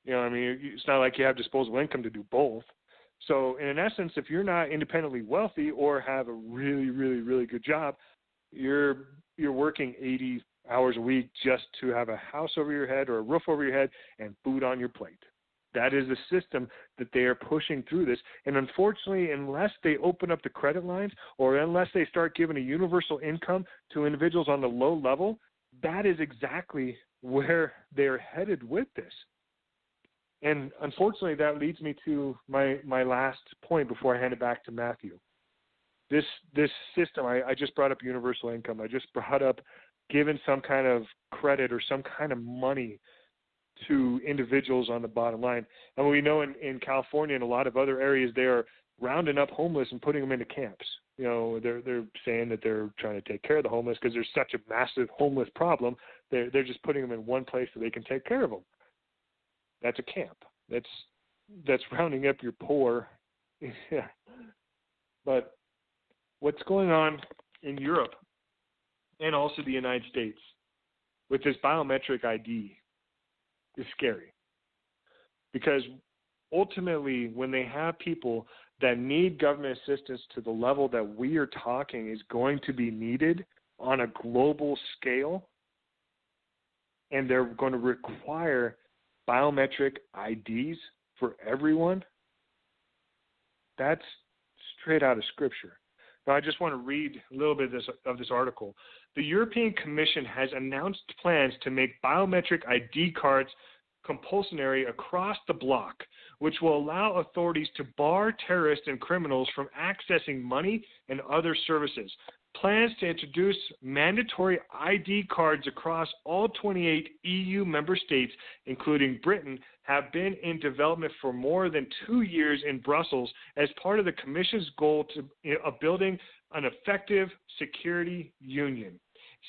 It's not like you have disposable income to do both. So in essence, if you're not independently wealthy or have a really, really, really good job, you're working 80 hours a week just to have a house over your head or a roof over your head and food on your plate. That is the system that they are pushing through this. And unfortunately, unless they open up the credit lines or unless they start giving a universal income to individuals on the low level, that is exactly where they're headed with this. And unfortunately, that leads me to my last point before I hand it back to Matthew. This system, I just brought up universal income. I just brought up giving some kind of credit or some kind of money to individuals on the bottom line. And we know in California and a lot of other areas, they are rounding up homeless and putting them into camps. They're saying that they're trying to take care of the homeless because there's such a massive homeless problem. They're just putting them in one place so they can take care of them. That's a camp. that's rounding up your poor. Yeah. But what's going on in Europe and also the United States with this biometric ID is scary. Because ultimately, when they have people that need government assistance to the level that we are talking is going to be needed on a global scale, and they're going to require biometric IDs for everyone, that's straight out of Scripture. Now, I just want to read a little bit of this article. The European Commission has announced plans to make biometric ID cards compulsory across the bloc, which will allow authorities to bar terrorists and criminals from accessing money and other services. Plans to introduce mandatory ID cards across all 28 EU member states, including Britain, have been in development for more than 2 years in Brussels as part of the Commission's goal of building an effective security union.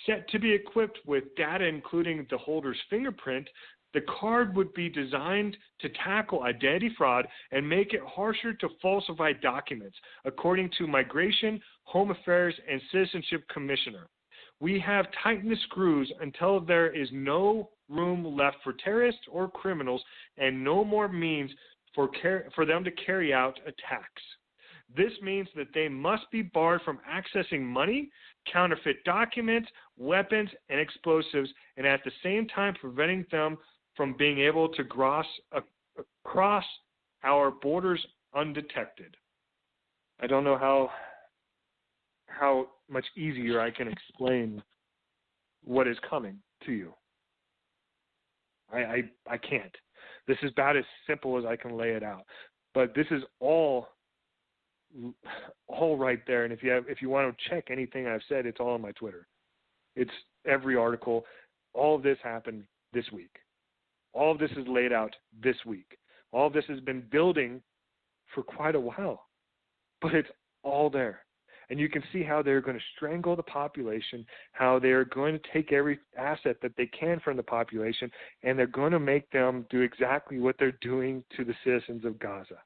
Set to be equipped with data including the holder's fingerprint, the card would be designed to tackle identity fraud and make it harsher to falsify documents, according to Migration, Home Affairs, and Citizenship Commissioner. We have tightened the screws until there is no room left for terrorists or criminals and no more means for them to carry out attacks. This means that they must be barred from accessing money, counterfeit documents, weapons, and explosives, and at the same time preventing them from being able to cross our borders undetected. I don't know how much easier I can explain what is coming to you. I can't. This is about as simple as I can lay it out. But this is all right there. And if you want to check anything I've said, it's all on my Twitter. It's every article. All of this happened this week. All of this is laid out this week. All of this has been building for quite a while, but it's all there. And you can see how they're going to strangle the population, how they're going to take every asset that they can from the population, and they're going to make them do exactly what they're doing to the citizens of Gaza.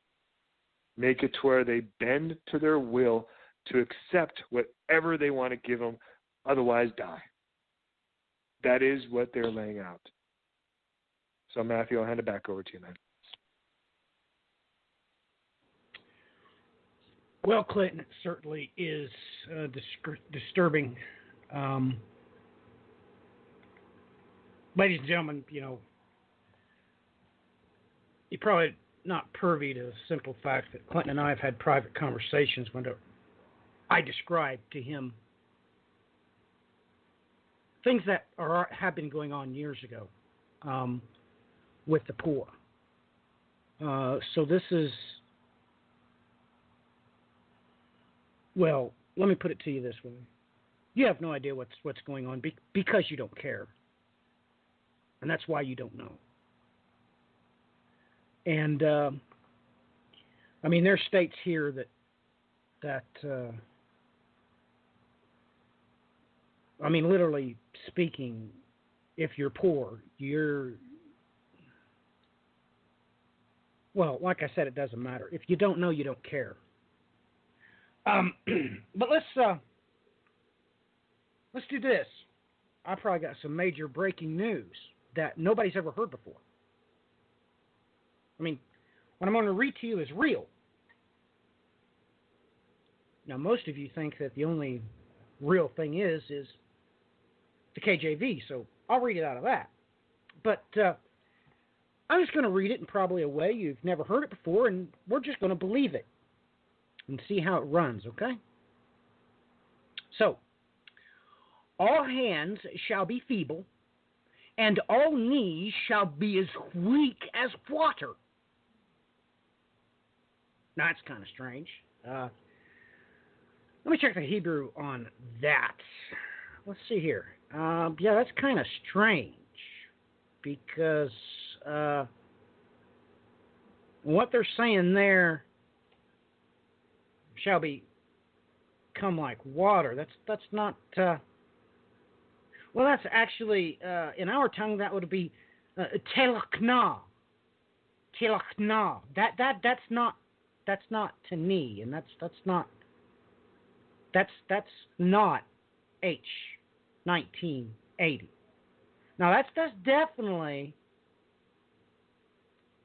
Make it to where they bend to their will to accept whatever they want to give them, otherwise die. That is what they're laying out. So, Matthew, I'll hand it back over to you, man. Well, Clinton, it certainly is disturbing. Ladies and gentlemen, you're probably not privy to the simple fact that Clinton and I have had private conversations when I described to him things that have been going on years ago. With the poor. So this is, well, let me put it to you this way. You have no idea what's going on because you don't care. And that's why you don't know. And, there's states here that literally speaking, if you're poor, well, like I said, it doesn't matter. If you don't know, you don't care. But let's do this. I probably got some major breaking news that nobody's ever heard before. What I'm going to read to you is real. Now, most of you think that the only real thing is the KJV, so I'll read it out of that. But I'm just going to read it in probably a way you've never heard it before, and we're just going to believe it and see how it runs, okay? So, all hands shall be feeble, and all knees shall be as weak as water. Now, that's kind of strange. Let me check the Hebrew on that. Let's see here. Yeah, that's kind of strange because what they're saying there shall become like water. That's not. Well, that's actually in our tongue that would be telakna. tilachna. That's not to me, and that's not H 1980. Now that's definitely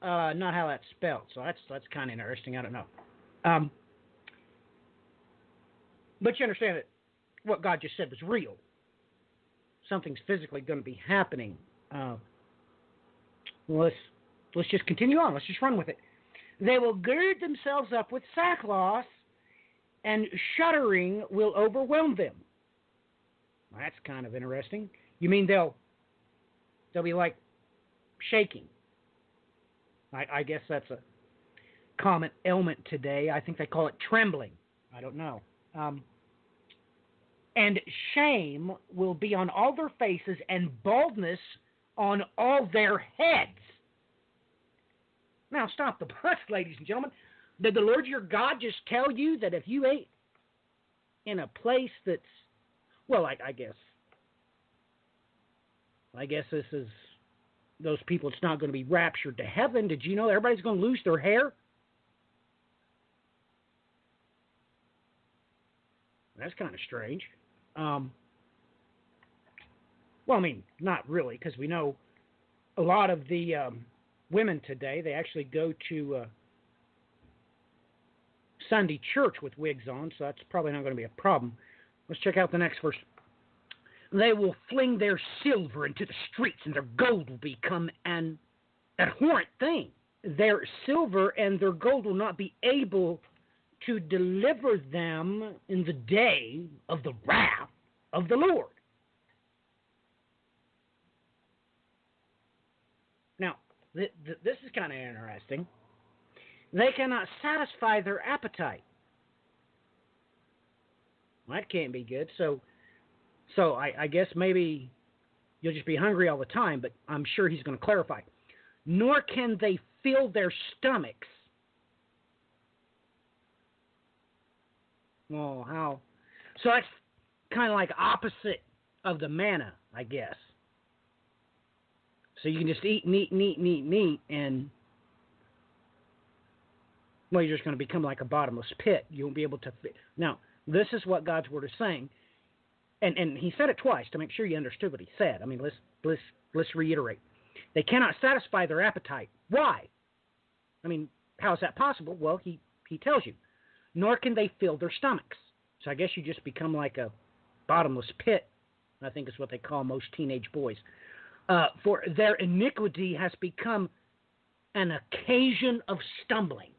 not how that's spelled. So that's kind of interesting. I don't know. But you understand that what God just said was real. Something's physically going to be happening. Let's just continue on. Let's just run with it. They will gird themselves up with sackcloth, and shuddering will overwhelm them. Well, that's kind of interesting. You mean they'll be like shaking? I guess that's a common ailment today. I think they call it trembling. I don't know. And shame will be on all their faces, and baldness on all their heads. Now, stop the bus, ladies and gentlemen. Did the Lord your God just tell you that if you ate in a place that's, well, I guess this is those people, it's not going to be raptured to heaven. Did you know everybody's going to lose their hair? That's kind of strange. Well, I mean, not really, because we know a lot of the women today, they actually go to Sunday church with wigs on, so that's probably not going to be a problem. Let's check out the next verse. They will fling their silver into the streets, and their gold will become an abhorrent thing. Their silver and their gold will not be able to deliver them in the day of the wrath of the Lord. Now, this is kind of interesting. They cannot satisfy their appetite. Well, that can't be good. So I guess maybe you'll just be hungry all the time, but I'm sure he's going to clarify. Nor can they fill their stomachs. Well, how? So that's kind of like opposite of the manna, I guess. So you can just eat, and well, you're just going to become like a bottomless pit. You won't be able to fit. Now, this is what God's Word is saying, and He said it twice to make sure you understood what He said. I mean, let's reiterate. They cannot satisfy their appetite. Why? I mean, how is that possible? Well, He tells you. Nor can they fill their stomachs. So I guess you just become like a bottomless pit, I think is what they call most teenage boys. For their iniquity has become an occasion of stumbling.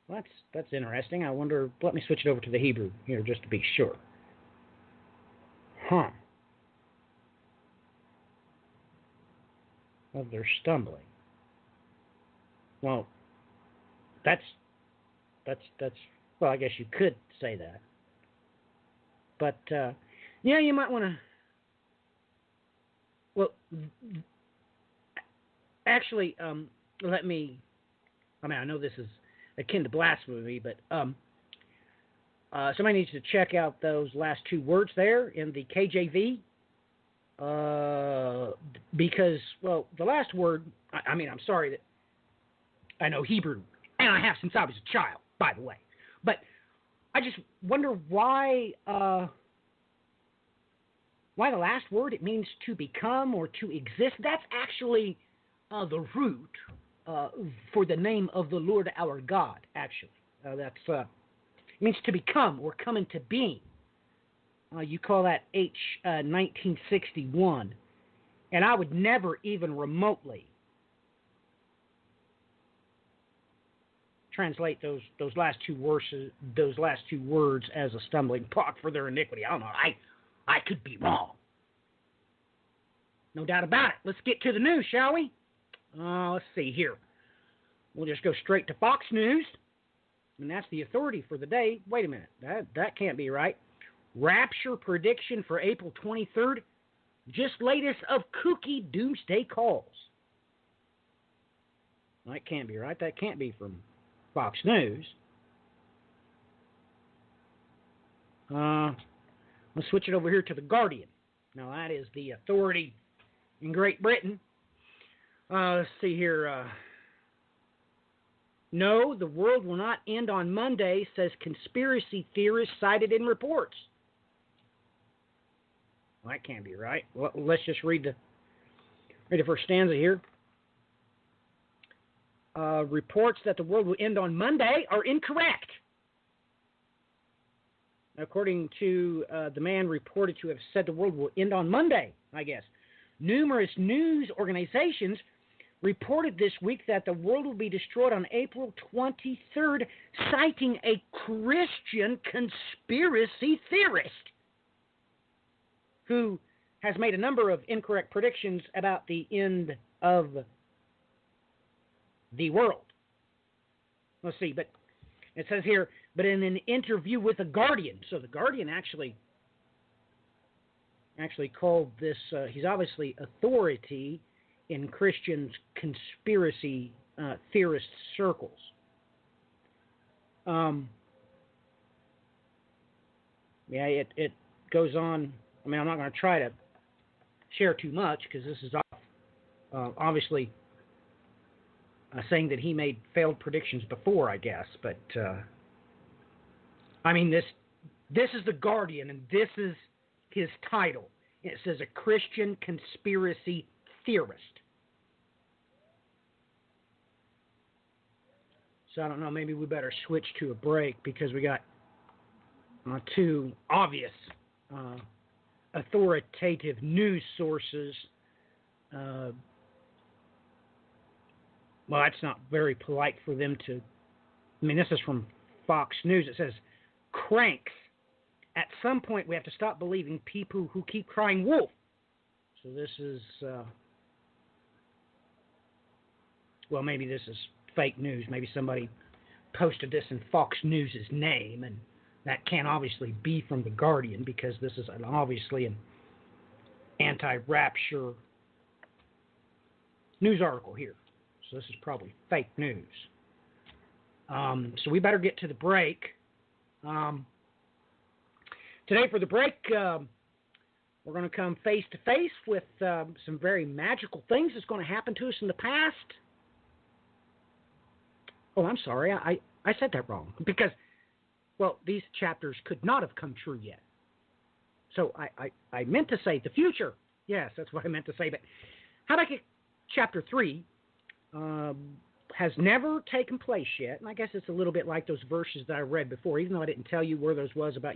Well, that's interesting. I wonder, let me switch it over to the Hebrew here just to be sure. Of their stumbling. Well, that's well, I guess you could say that. But, yeah, you might want to, well, actually, I mean, I know this is akin to blasphemy, but somebody needs to check out those last two words there in the KJV, because, well, the last word, I'm sorry that I know Hebrew, and I have since I was a child, by the way, but I just wonder why the last word, it means to become or to exist. That's actually the root for the name of the Lord our God, actually. It means to become or come into being. You call that H 1961. And I would never even remotely translate those last two words as a stumbling block for their iniquity. I don't know. I could be wrong. No doubt about it. Let's get to the news, shall we? Let's see here. We'll just go straight to Fox News. And that's the authority for the day. Wait a minute. That can't be right. Rapture prediction for April 23rd. Just latest of kooky doomsday calls. That can't be right. That can't be from Fox News. Let's switch it over here to The Guardian. Now, that is the authority in Great Britain. Let's see here. No, the world will not end on Monday, says conspiracy theorist cited in reports. Well, that can't be right. Well, let's just read the first stanza here. Reports that the world will end on Monday are incorrect. According to the man reported to have said the world will end on Monday, I guess. Numerous news organizations reported this week that the world will be destroyed on April 23rd, citing a Christian conspiracy theorist who has made a number of incorrect predictions about the end of the world. Let's see, but it says here, but in an interview with The Guardian, so The Guardian actually called this, he's obviously authority in Christian conspiracy theorist circles. It goes on. I mean, I'm not going to try to share too much because this is obviously saying that he made failed predictions before, I guess. But, I mean, this is The Guardian, and this is his title. It says a Christian conspiracy theorist. So I don't know, maybe we better switch to a break because we got two obvious authoritative news sources. Well, that's not very polite for them to... I mean, this is from Fox News. It says, cranks. At some point, we have to stop believing people who keep crying wolf. So this is... well, maybe this is fake news. Maybe somebody posted this in Fox News' name, and that can't obviously be from The Guardian because this is obviously an anti-rapture news article here. So this is probably fake news. So we better get to the break. Today for the break, we're going to come face to face with some very magical things that's going to happen to us in the past. Oh, I'm sorry. I said that wrong because, well, these chapters could not have come true yet. So I meant to say the future. Yes, that's what I meant to say. But Habakkuk chapter 3 has never taken place yet. And I guess it's a little bit like those verses that I read before, even though I didn't tell you where those was about,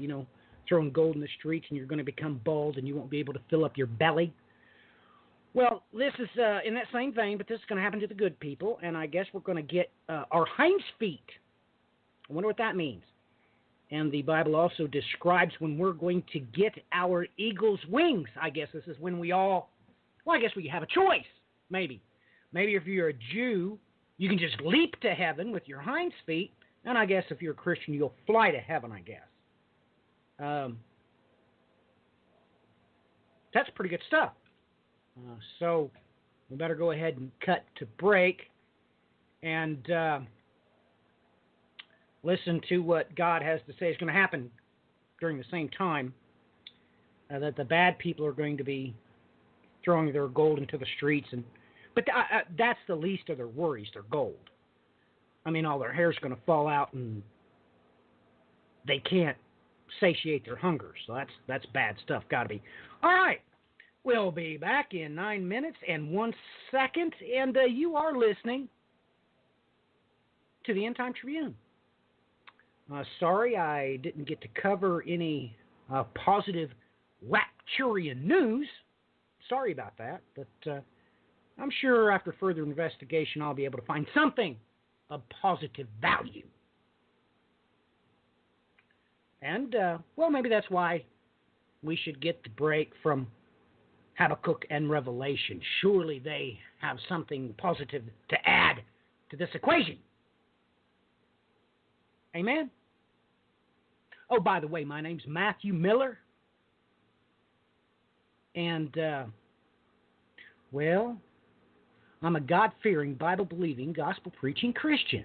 throwing gold in the streets and you're going to become bald and you won't be able to fill up your belly. Well, this is in that same vein, but this is going to happen to the good people, and I guess we're going to get our hinds feet. I wonder what that means. And the Bible also describes when we're going to get our eagle's wings. I guess this is when we have a choice, maybe. Maybe if you're a Jew, you can just leap to heaven with your hinds feet, and I guess if you're a Christian, you'll fly to heaven, I guess. That's pretty good stuff. So we better go ahead and cut to break and listen to what God has to say is going to happen during the same time that the bad people are going to be throwing their gold into the streets. But that's the least of their worries, their gold. I mean, all their hair's going to fall out and they can't satiate their hunger. So that's bad stuff, got to be. All right. We'll be back in 9 minutes and 1 second, and you are listening to the End Time Tribune. Sorry I didn't get to cover any positive Rapturian news. Sorry about that, but I'm sure after further investigation I'll be able to find something of positive value. And, well, maybe that's why we should get the break from Habakkuk and Revelation. Surely they have something positive to add to this equation. Amen? Oh, by the way, my name's Matthew Miller. And, well, I'm a God-fearing, Bible-believing, gospel-preaching Christian.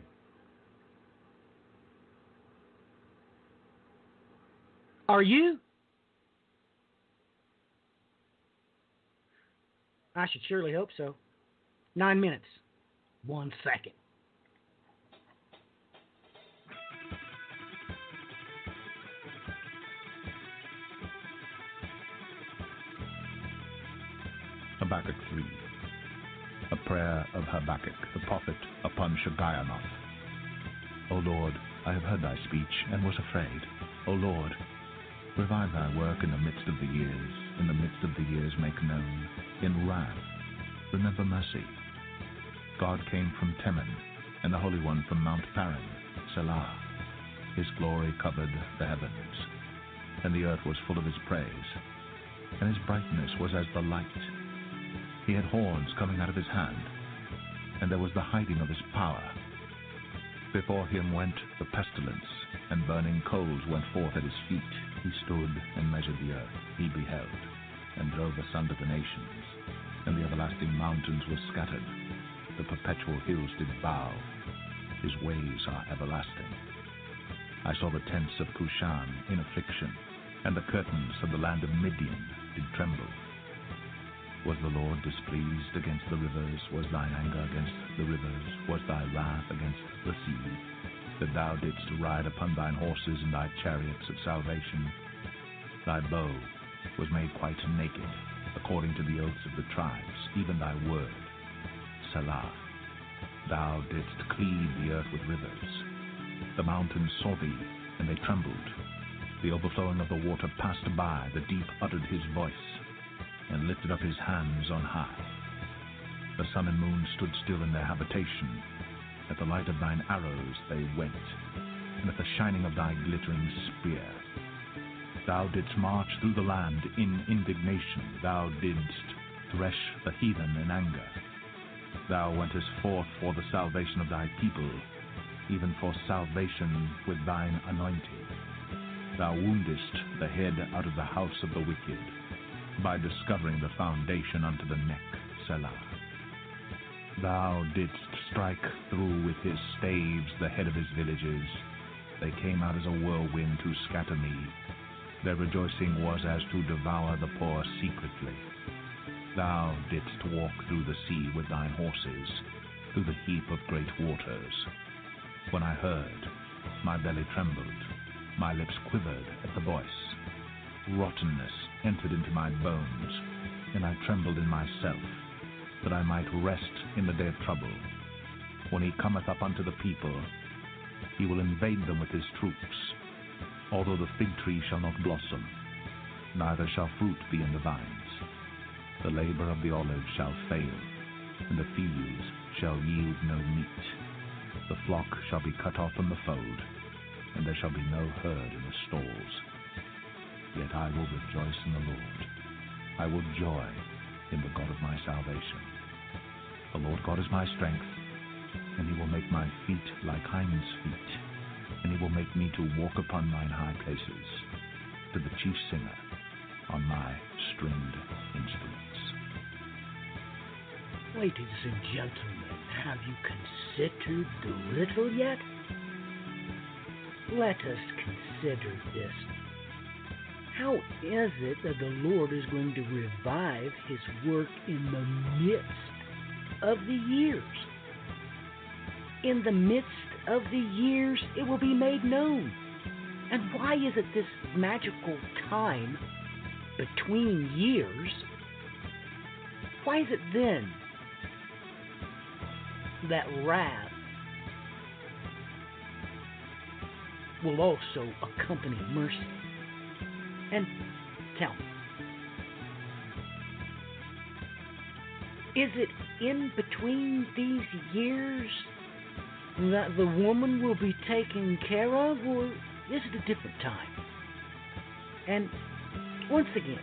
Are you? I should surely hope so. 9 minutes, 1 second. Habakkuk 3. A prayer of Habakkuk, the prophet, upon Shigionoth. O Lord, I have heard thy speech, and was afraid. O Lord, revive thy work in the midst of the years. In the midst of the years make known. In wrath, remember mercy. God came from Teman, and the Holy One from Mount Paran, Selah. His glory covered the heavens, and the earth was full of his praise, and his brightness was as the light. He had horns coming out of his hand, and there was the hiding of his power. Before him went the pestilence, and burning coals went forth at his feet. He stood and measured the earth. He beheld, and drove asunder the nations, and the everlasting mountains were scattered. The perpetual hills did bow. His ways are everlasting. I saw the tents of Cushan in affliction, and the curtains of the land of Midian did tremble. Was the Lord displeased against the rivers? Was thine anger against the rivers? Was thy wrath against the sea? That thou didst ride upon thine horses and thy chariots of salvation? Thy bow was made quite naked, according to the oaths of the tribes, even thy word. Selah. Thou didst cleave the earth with rivers. The mountains saw thee, and they trembled. The overflowing of the water passed by. The deep uttered his voice, and lifted up his hands on high. The sun and moon stood still in their habitation. At the light of thine arrows they went, and at the shining of thy glittering spear. Thou didst march through the land in indignation. Thou didst thresh the heathen in anger. Thou wentest forth for the salvation of thy people, even for salvation with thine anointed. Thou woundest the head out of the house of the wicked, by discovering the foundation unto the neck, Selah. Thou didst strike through with his staves the head of his villages. They came out as a whirlwind to scatter me. Their rejoicing was as to devour the poor secretly. Thou didst walk through the sea with thine horses, through the heap of great waters. When I heard, my belly trembled, my lips quivered at the voice. Rottenness entered into my bones, and I trembled in myself, that I might rest in the day of trouble. When he cometh up unto the people, he will invade them with his troops. Although the fig tree shall not blossom, neither shall fruit be in the vines. The labor of the olive shall fail, and the fields shall yield no meat. The flock shall be cut off from the fold, and there shall be no herd in the stalls. Yet I will rejoice in the Lord. I will joy in the God of my salvation. The Lord God is my strength, and he will make my feet like hinds' feet, and he will make me to walk upon mine high places, to the chief singer on my stringed instruments. Ladies and gentlemen, have you considered the little yet? Let us consider this. How is it that the Lord is going to revive his work in the midst of the years? In the midst of the years, it will be made known. And why is it this magical time between years? Why is it then that wrath will also accompany mercy? And tell me, is it in between these years that the woman will be taken care of, or is it a different time? And once again,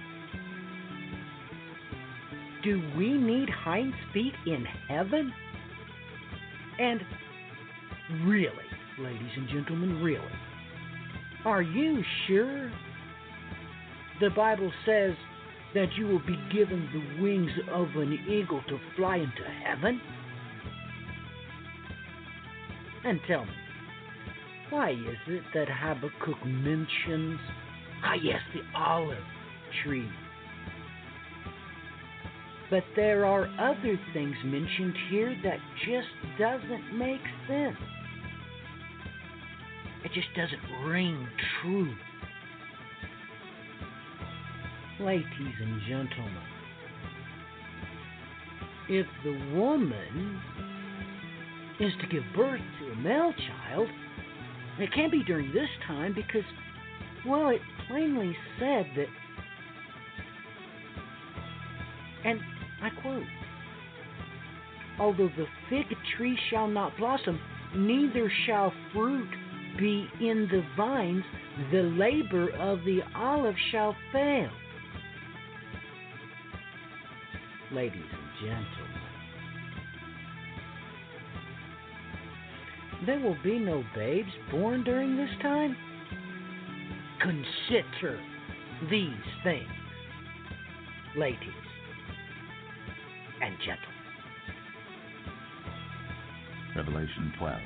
do we need hinds feet in heaven? And really, ladies and gentlemen, really, are you sure the Bible says that you will be given the wings of an eagle to fly into heaven? And tell me, why is it that Habakkuk mentions, yes, the olive tree? But there are other things mentioned here that just doesn't make sense. It just doesn't ring true. Ladies and gentlemen, if the woman is to give birth to a male child, it can't be during this time because, well, it plainly said that, and I quote, although the fig tree shall not blossom, neither shall fruit be in the vines, the labor of the olive shall fail. Ladies and gentlemen, there will be no babes born during this time. Consider these things, ladies and gentlemen. Revelation 12.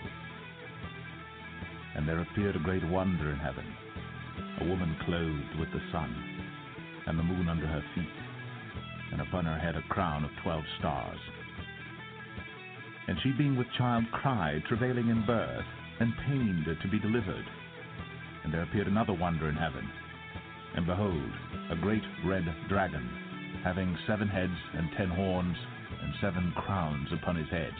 And there appeared a great wonder in heaven, a woman clothed with the sun, and the moon under her feet, and upon her head a crown of 12 stars. And she being with child cried, travailing in birth, and pained to be delivered. And there appeared another wonder in heaven, and behold, a great red dragon, having 7 heads and 10 horns, and 7 crowns upon his heads.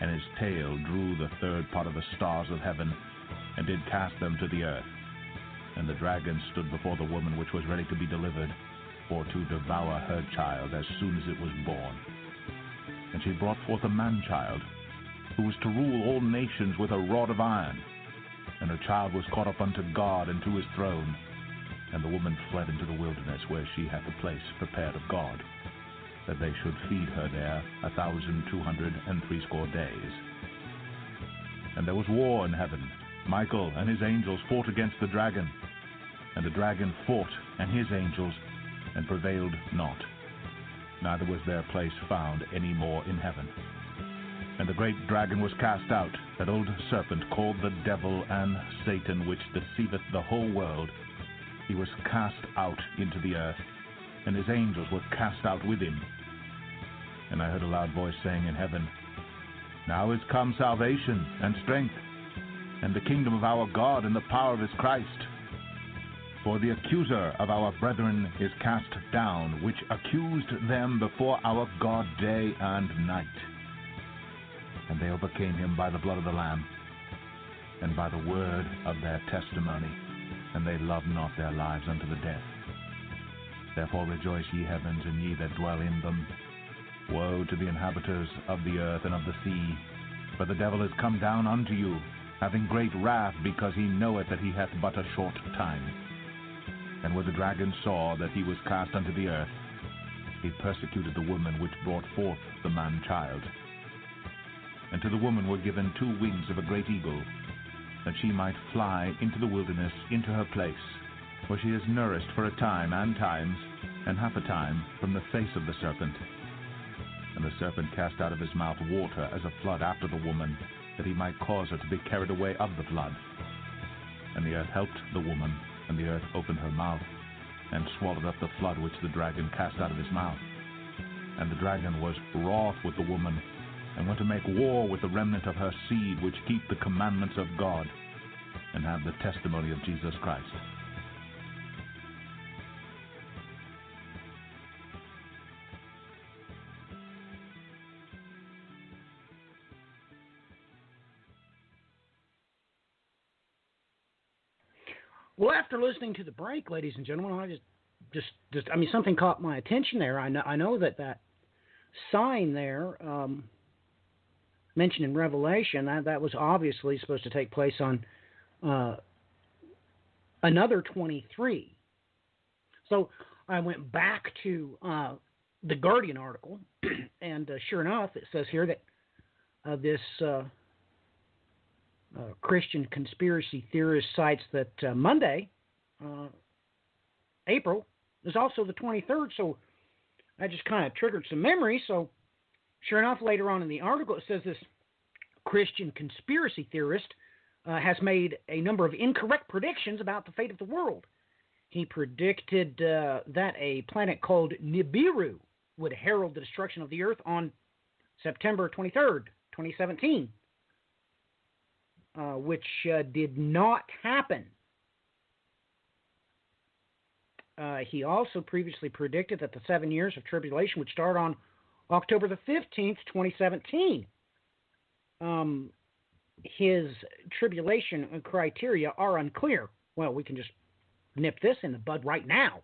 And his tail drew the third part of the stars of heaven, and did cast them to the earth. And the dragon stood before the woman which was ready to be delivered, for to devour her child as soon as it was born. And she brought forth a man-child, who was to rule all nations with a rod of iron. And her child was caught up unto God and to his throne. And the woman fled into the wilderness, where she hath a place prepared of God, that they should feed her there 1,260 days. And there was war in heaven. Michael and his angels fought against the dragon. And the dragon fought and his angels, and prevailed not. Neither was their place found any more in heaven. And the great dragon was cast out, that old serpent called the devil and Satan, which deceiveth the whole world. He was cast out into the earth, and his angels were cast out with him. And I heard a loud voice saying in heaven, Now is come salvation and strength, and the kingdom of our God and the power of his Christ. For the accuser of our brethren is cast down, which accused them before our God day and night. And they overcame him by the blood of the Lamb, and by the word of their testimony, and they loved not their lives unto the death. Therefore rejoice, ye heavens, and ye that dwell in them. Woe to the inhabitants of the earth and of the sea, for the devil is come down unto you, having great wrath, because he knoweth that he hath but a short time. And when the dragon saw that he was cast unto the earth, he persecuted the woman which brought forth the man-child. And to the woman were given 2 wings of a great eagle, that she might fly into the wilderness, into her place, where she is nourished for a time and times, and half a time, from the face of the serpent. And the serpent cast out of his mouth water as a flood after the woman, that he might cause her to be carried away of the flood. And the earth helped the woman, and the earth opened her mouth, and swallowed up the flood which the dragon cast out of his mouth. And the dragon was wroth with the woman, and went to make war with the remnant of her seed, which keep the commandments of God, and have the testimony of Jesus Christ. Well, after listening to the break, ladies and gentlemen, I I mean, something caught my attention there. I know that sign there mentioned in Revelation, that was obviously supposed to take place on another 23. So I went back to the Guardian article, and sure enough, it says here that this Christian conspiracy theorist cites that Monday, April, is also the 23rd, so that just kind of triggered some memories. So sure enough, later on in the article, it says this Christian conspiracy theorist has made a number of incorrect predictions about the fate of the world. He predicted that a planet called Nibiru would herald the destruction of the Earth on September 23rd, 2017. Which did not happen. He also previously predicted that the 7 years of tribulation would start on October the 15th, 2017. His tribulation criteria are unclear. Well, we can just nip this in the bud right now.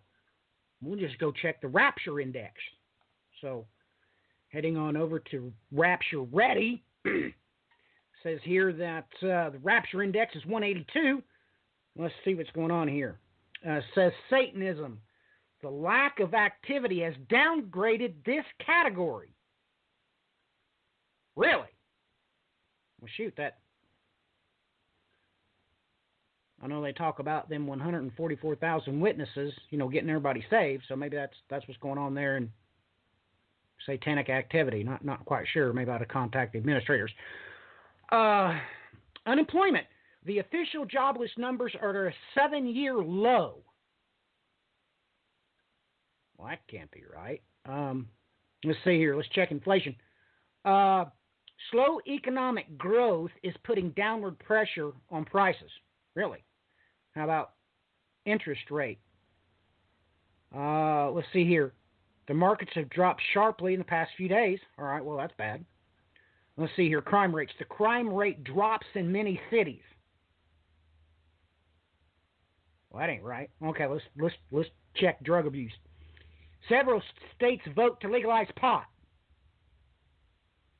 We'll just go check the Rapture Index. So, heading on over to Rapture Ready, says here that the Rapture Index is 182. Let's see what's going on here. Says Satanism. The lack of activity has downgraded this category. Really? Well, shoot, that. I know they talk about them 144,000 witnesses, getting everybody saved. So maybe that's what's going on there in satanic activity. Not quite sure. Maybe I ought to contact the administrators. Unemployment. The official jobless numbers are at a 7-year low. Well, that can't be right. Let's see here. Let's check inflation. Slow economic growth is putting downward pressure on prices. Really? How about interest rate? Let's see here. The markets have dropped sharply in the past few days. All right, well, that's bad. Let's see here. Crime rates. The crime rate drops in many cities. Well, that ain't right. Okay, let's check drug abuse. Several states vote to legalize pot.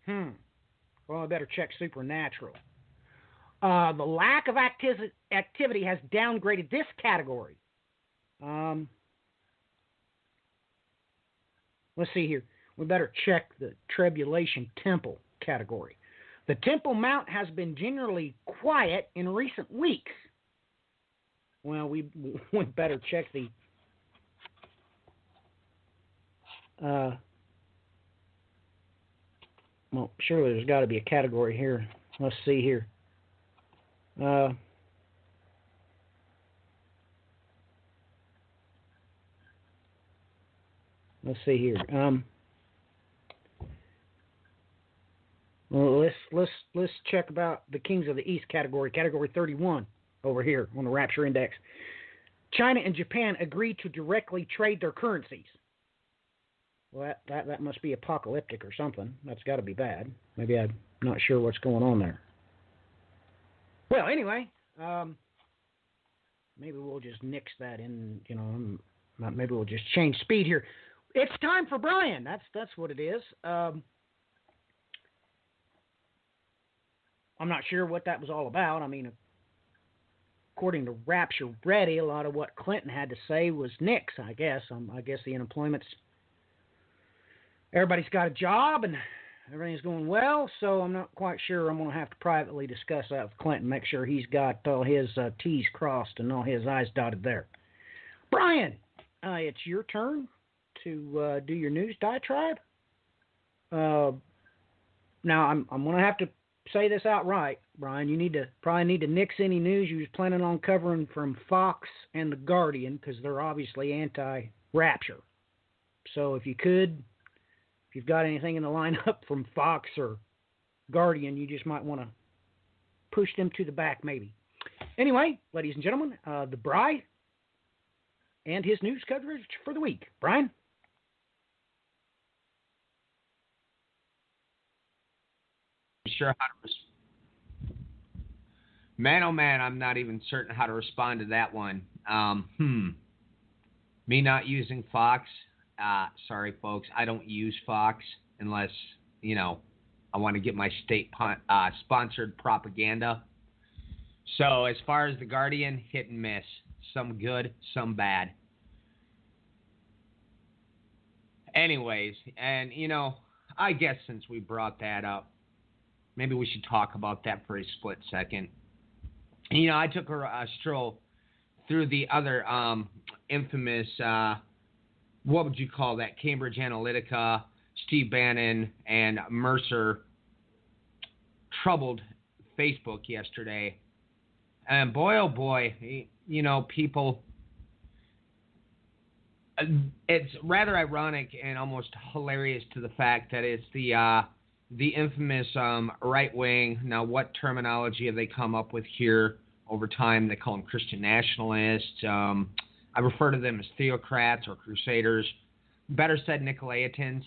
Well, I better check Supernatural. The lack of activity has downgraded this category. Let's see here. We better check the Tribulation Temple category. The Temple Mount has been generally quiet in recent weeks. Well, we better check the well, surely there's got to be a category here. Let's see here. Let's see here. Well, let's check about the Kings of the East category 31 over here on the Rapture Index. China and Japan agreed to directly trade their currencies. Well, that must be apocalyptic or something. That's got to be bad. Maybe I'm not sure what's going on there. Well, anyway, maybe we'll just nix that in. Maybe we'll just change speed here. It's time for Brian. That's what it is. I'm not sure what that was all about. I mean, according to Rapture Ready, a lot of what Clinton had to say was nix, I guess. I guess the unemployment's... Everybody's got a job and everything's going well, so I'm not quite sure. I'm going to have to privately discuss that with Clinton, make sure he's got all his T's crossed and all his I's dotted there. Brian, it's your turn to do your news diatribe. Now, I'm going to have to say this outright, Brian. You probably need to nix any news you was planning on covering from Fox and The Guardian, because they're obviously anti-rapture. So if you've got anything in the lineup from Fox or Guardian, you just might want to push them to the back, maybe. Anyway, ladies and gentlemen, the Bri and his news coverage for the week. Brian? Sure how to man, oh man, I'm not even certain how to respond to that one. Me not using Fox. Sorry, folks. I don't use Fox unless, I want to get my state-sponsored propaganda. So as far as The Guardian, hit and miss. Some good, some bad. Anyways, and, I guess since we brought that up, maybe we should talk about that for a split second. I took a stroll through the other infamous... what would you call that? Cambridge Analytica, Steve Bannon, and Mercer troubled Facebook yesterday. And boy, oh boy, people, it's rather ironic and almost hilarious to the fact that it's the infamous right wing. Now, what terminology have they come up with here over time? They call them Christian nationalists. I refer to them as theocrats or crusaders. Better said, Nicolaitans.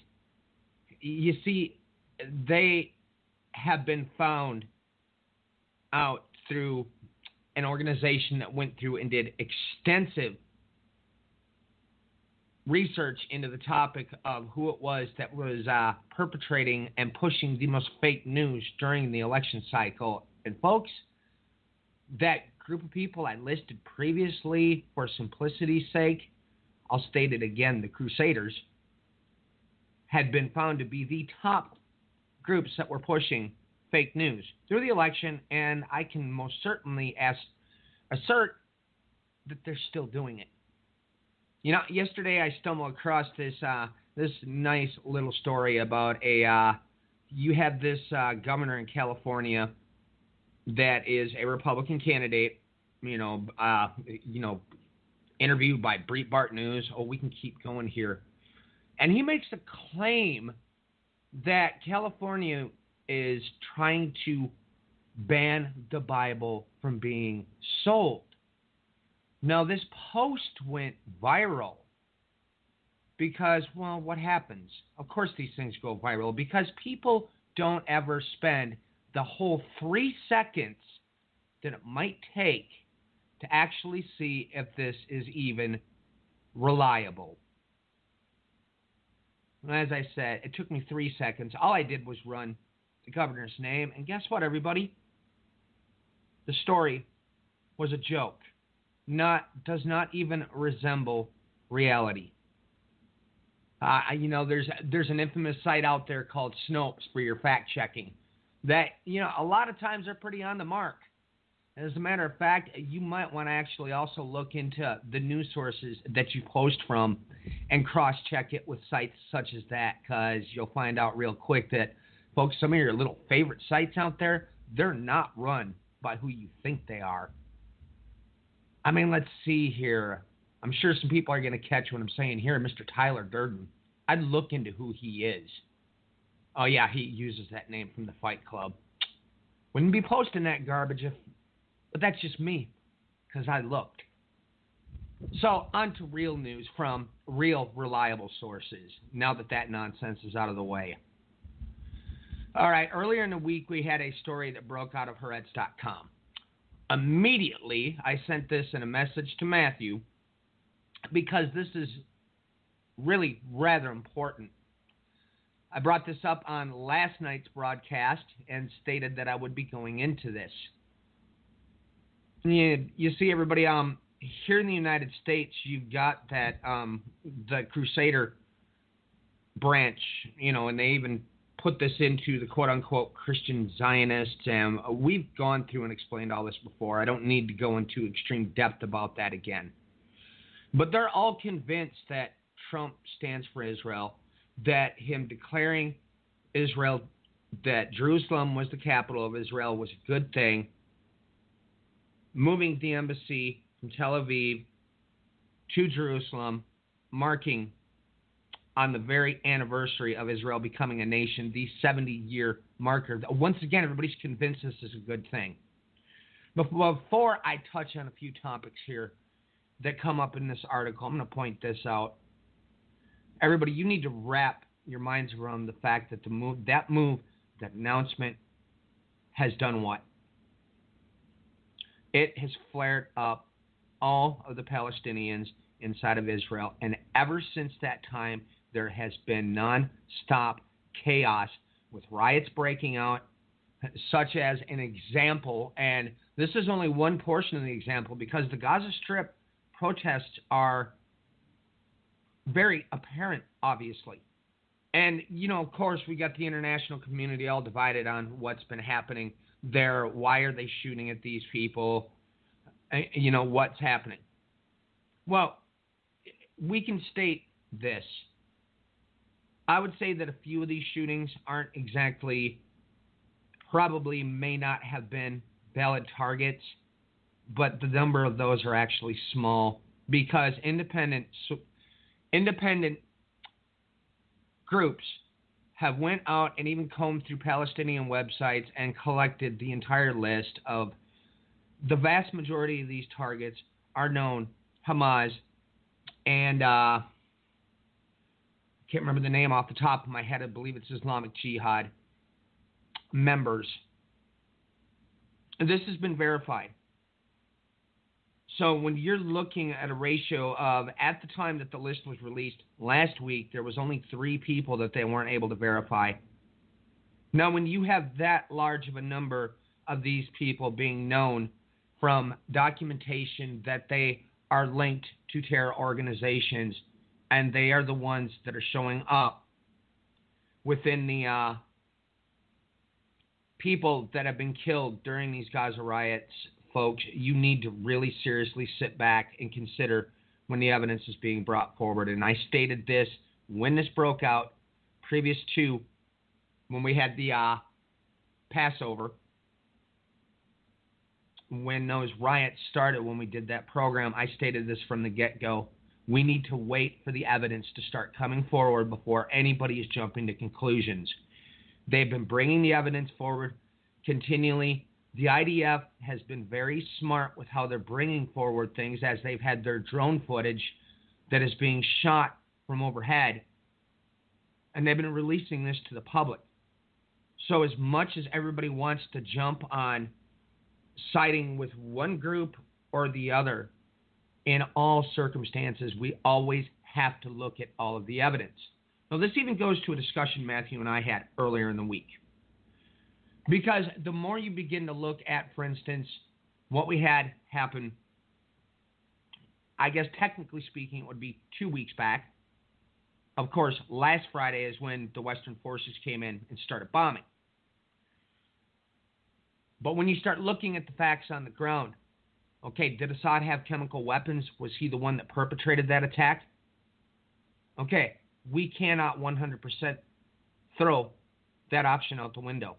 you see, they have been found out through an organization that went through and did extensive research into the topic of who it was that was perpetrating and pushing the most fake news during the election cycle. And folks, that group of people I listed previously, for simplicity's sake, I'll state it again, the Crusaders, had been found to be the top groups that were pushing fake news through the election, and I can most certainly assert that they're still doing it. You know, yesterday I stumbled across this nice little story about you have this governor in California that is a Republican candidate, interviewed by Breitbart News. Oh, we can keep going here. And he makes the claim that California is trying to ban the Bible from being sold. Now, this post went viral because, well, what happens? Of course these things go viral because people don't ever spend the whole 3 seconds that it might take to actually see if this is even reliable. As I said, it took me 3 seconds. All I did was run the governor's name, and guess what, everybody? The story was a joke. Does not even resemble reality. There's an infamous site out there called Snopes for your fact checking that, a lot of times are pretty on the mark. As a matter of fact, you might want to actually also look into the news sources that you post from and cross-check it with sites such as that, because you'll find out real quick that, folks, some of your little favorite sites out there, they're not run by who you think they are. I mean, let's see here. I'm sure some people are going to catch what I'm saying here. Mr. Tyler Durden. I'd look into who he is. Oh, yeah, he uses that name from the Fight Club. Wouldn't be posting that garbage but that's just me, because I looked. So, on to real news from real, reliable sources, now that nonsense is out of the way. All right, earlier in the week, we had a story that broke out of Haaretz.com. Immediately, I sent this in a message to Matthew, because this is really rather important. I brought this up on last night's broadcast and stated that I would be going into this. You see, everybody, here in the United States, you've got that the Crusader branch, and they even put this into the quote-unquote Christian Zionists, and we've gone through and explained all this before. I don't need to go into extreme depth about that again. But they're all convinced that Trump stands for Israel, that him declaring Israel, that Jerusalem was the capital of Israel, was a good thing. Moving the embassy from Tel Aviv to Jerusalem, marking on the very anniversary of Israel becoming a nation, the 70-year marker. Once again, everybody's convinced this is a good thing. But before I touch on a few topics here that come up in this article, I'm going to point this out. Everybody, you need to wrap your minds around the fact that that announcement has done what? It has flared up all of the Palestinians inside of Israel. And ever since that time, there has been non-stop chaos with riots breaking out, such as an example. And this is only one portion of the example, because the Gaza Strip protests are very apparent, obviously. And, of course, we got the international community all divided on what's been happening there. Why are they shooting at these people? What's happening? Well, we can state this. I would say that a few of these shootings aren't exactly, probably may not have been valid targets, but the number of those are actually small, because independent groups have went out and even combed through Palestinian websites and collected the entire list of the vast majority of these targets are known Hamas and can't remember the name off the top of my head. I believe it's Islamic Jihad members. This has been verified. So when you're looking at a ratio of, at the time that the list was released last week, there was only 3 people that they weren't able to verify. Now, when you have that large of a number of these people being known from documentation that they are linked to terror organizations, and they are the ones that are showing up within the people that have been killed during these Gaza riots, folks, you need to really seriously sit back and consider when the evidence is being brought forward. And I stated this when this broke out, previous to when we had the Passover, when those riots started, when we did that program, I stated this from the get-go. We need to wait for the evidence to start coming forward before anybody is jumping to conclusions. They've been bringing the evidence forward continually. The IDF has been very smart with how they're bringing forward things, as they've had their drone footage that is being shot from overhead, and they've been releasing this to the public. So as much as everybody wants to jump on siding with one group or the other, in all circumstances, we always have to look at all of the evidence. Now, this even goes to a discussion Matthew and I had earlier in the week. Because the more you begin to look at, for instance, what we had happen, I guess technically speaking, it would be 2 weeks back. Of course, last Friday is when the Western forces came in and started bombing. But when you start looking at the facts on the ground, okay, did Assad have chemical weapons? Was he the one that perpetrated that attack? Okay, we cannot 100% throw that option out the window.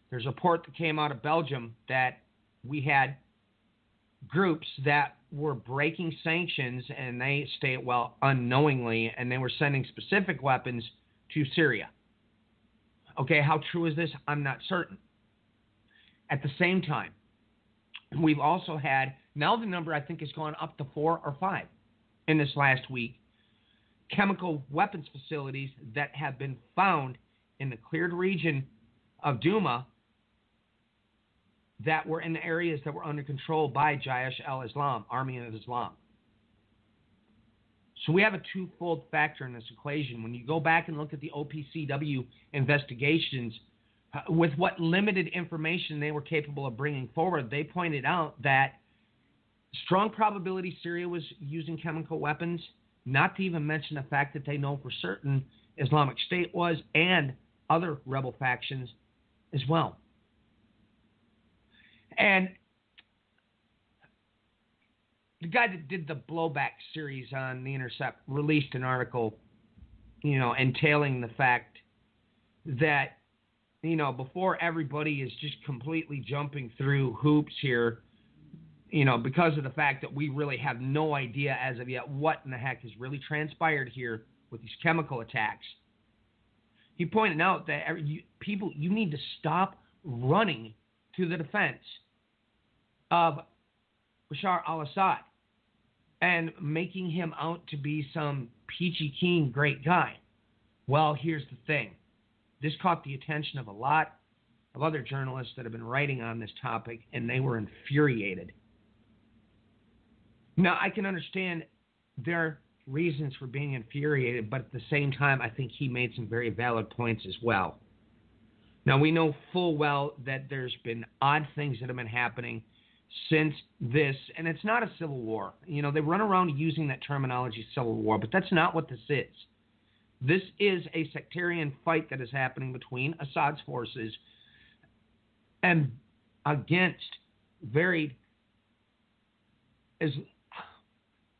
There's a report that came out of Belgium that we had groups that were breaking sanctions, and they state, well, unknowingly, and they were sending specific weapons to Syria. Okay, how true is this? I'm not certain. At the same time, we've also had, now the number I think has gone up to 4 or 5 in this last week, chemical weapons facilities that have been found in the cleared region of Douma that were in the areas that were under control by Jaish al-Islam, Army of Islam. So we have a twofold factor in this equation. When you go back and look at the OPCW investigations, with what limited information they were capable of bringing forward, they pointed out that strong probability Syria was using chemical weapons, not to even mention the fact that they know for certain Islamic State was, and other rebel factions as well. And the guy that did the blowback series on The Intercept released an article, entailing the fact that, before everybody is just completely jumping through hoops here, because of the fact that we really have no idea as of yet what in the heck has really transpired here with these chemical attacks. He pointed out that you need to stop running to the defense of Bashar al-Assad and making him out to be some peachy keen great guy. Well, here's the thing. This caught the attention of a lot of other journalists that have been writing on this topic, and they were infuriated. Now, I can understand their reasons for being infuriated, but at the same time, I think he made some very valid points as well. Now, we know full well that there's been odd things that have been happening since this, and it's not a civil war. They run around using that terminology, civil war, but that's not what this is. This is a sectarian fight that is happening between Assad's forces and against varied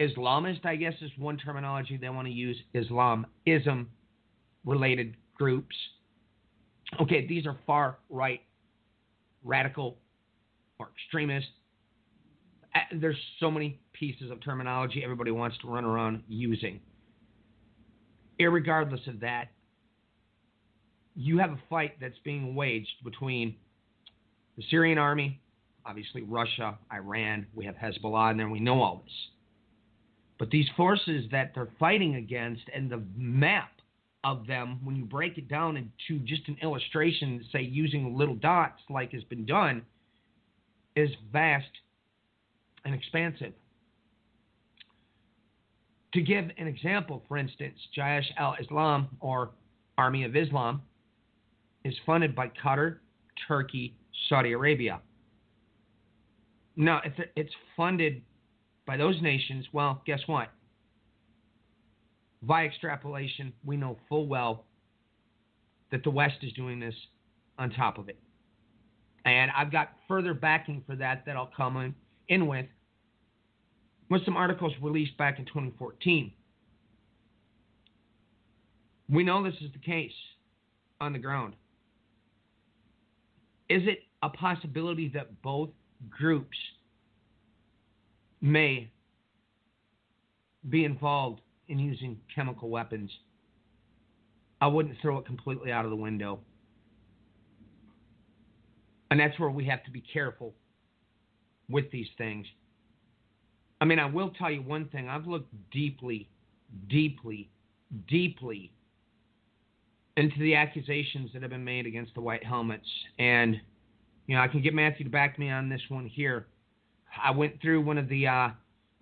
Islamist, I guess is one terminology they want to use, Islamism-related groups. Okay, these are far-right, radical, or extremist. There's so many pieces of terminology everybody wants to run around using. Irregardless of that, you have a fight that's being waged between the Syrian army, obviously Russia, Iran, we have Hezbollah in there, we know all this. But these forces that they're fighting against, and the map of them, when you break it down into just an illustration, say using little dots like has been done, is vast and expansive. To give an example, for instance, Jaish al-Islam, or Army of Islam, is funded by Qatar, Turkey, Saudi Arabia. Now, if it's funded by those nations, well, guess what? By extrapolation, we know full well that the West is doing this on top of it. And I've got further backing for that I'll come in with some articles released back in 2014. We know this is the case on the ground. Is it a possibility that both groups may be involved in using chemical weapons? I wouldn't throw it completely out of the window. And that's where we have to be careful with these things. I mean, I will tell you one thing. I've looked deeply, deeply, deeply into the accusations that have been made against the White Helmets. And, I can get Matthew to back me on this one here. I went through one of the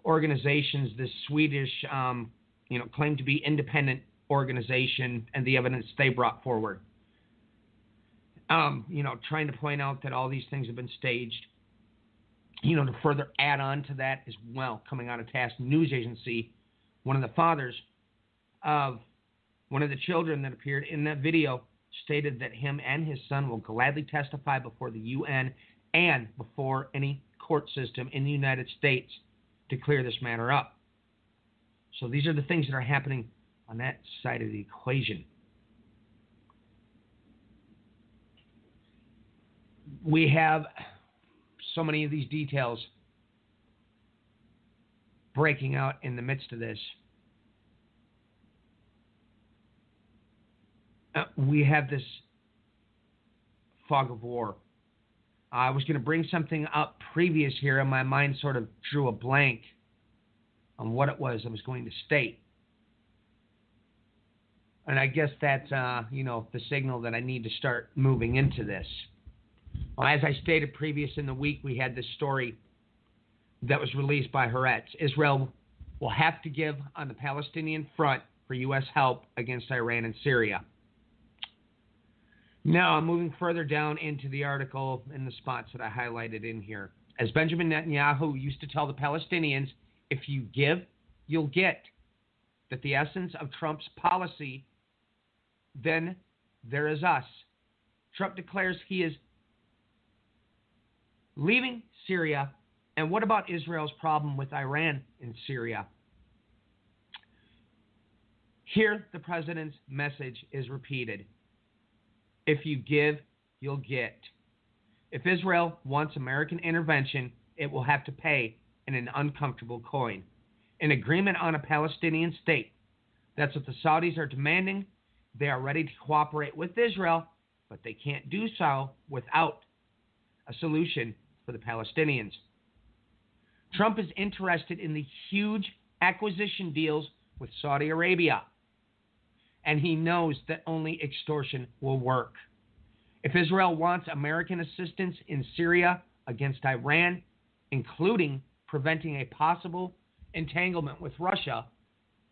organizations, this Swedish, claimed to be independent organization, and the evidence they brought forward. Trying to point out that all these things have been staged. To further add on to that as well, coming out of TASS News Agency, one of the fathers of one of the children that appeared in that video stated that him and his son will gladly testify before the UN and before any court system in the United States to clear this matter up. So these are the things that are happening on that side of the equation. We have so many of these details breaking out in the midst of this. We have this fog of war. I was going to bring something up previous here, and my mind sort of drew a blank on what it was I was going to state. And I guess that's, the signal that I need to start moving into this. Well, as I stated previous in the week, we had this story that was released by Haaretz. Israel will have to give on the Palestinian front for U.S. help against Iran and Syria. Now, I'm moving further down into the article in the spots that I highlighted in here. As Benjamin Netanyahu used to tell the Palestinians, if you give, you'll get. That the essence of Trump's policy, then there is us. Trump declares he is leaving Syria. And what about Israel's problem with Iran and Syria? Here, the president's message is repeated. If you give, you'll get. If Israel wants American intervention, it will have to pay in an uncomfortable coin. An agreement on a Palestinian state. That's what the Saudis are demanding. They are ready to cooperate with Israel, but they can't do so without a solution for the Palestinians. Trump is interested in the huge acquisition deals with Saudi Arabia, and he knows that only extortion will work. If Israel wants American assistance in Syria against Iran, including preventing a possible entanglement with Russia,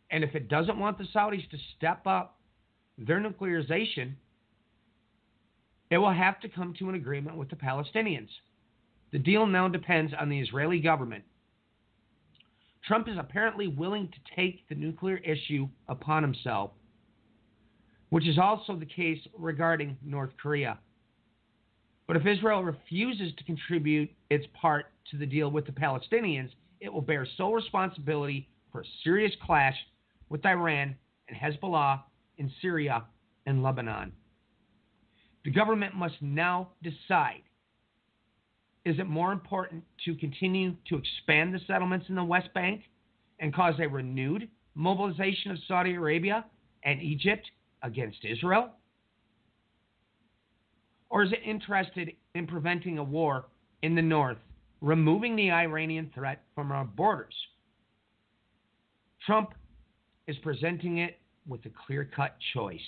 and if it doesn't want the Saudis to step up their nuclearization, it will have to come to an agreement with the Palestinians. The deal now depends on the Israeli government. Trump is apparently willing to take the nuclear issue upon himself, which is also the case regarding North Korea. But if Israel refuses to contribute its part to the deal with the Palestinians, it will bear sole responsibility for a serious clash with Iran and Hezbollah in Syria and Lebanon. The government must now decide, is it more important to continue to expand the settlements in the West Bank and cause a renewed mobilization of Saudi Arabia and Egypt against Israel? Or is it interested in preventing a war in the north, removing the Iranian threat from our borders? Trump is presenting it with a clear-cut choice.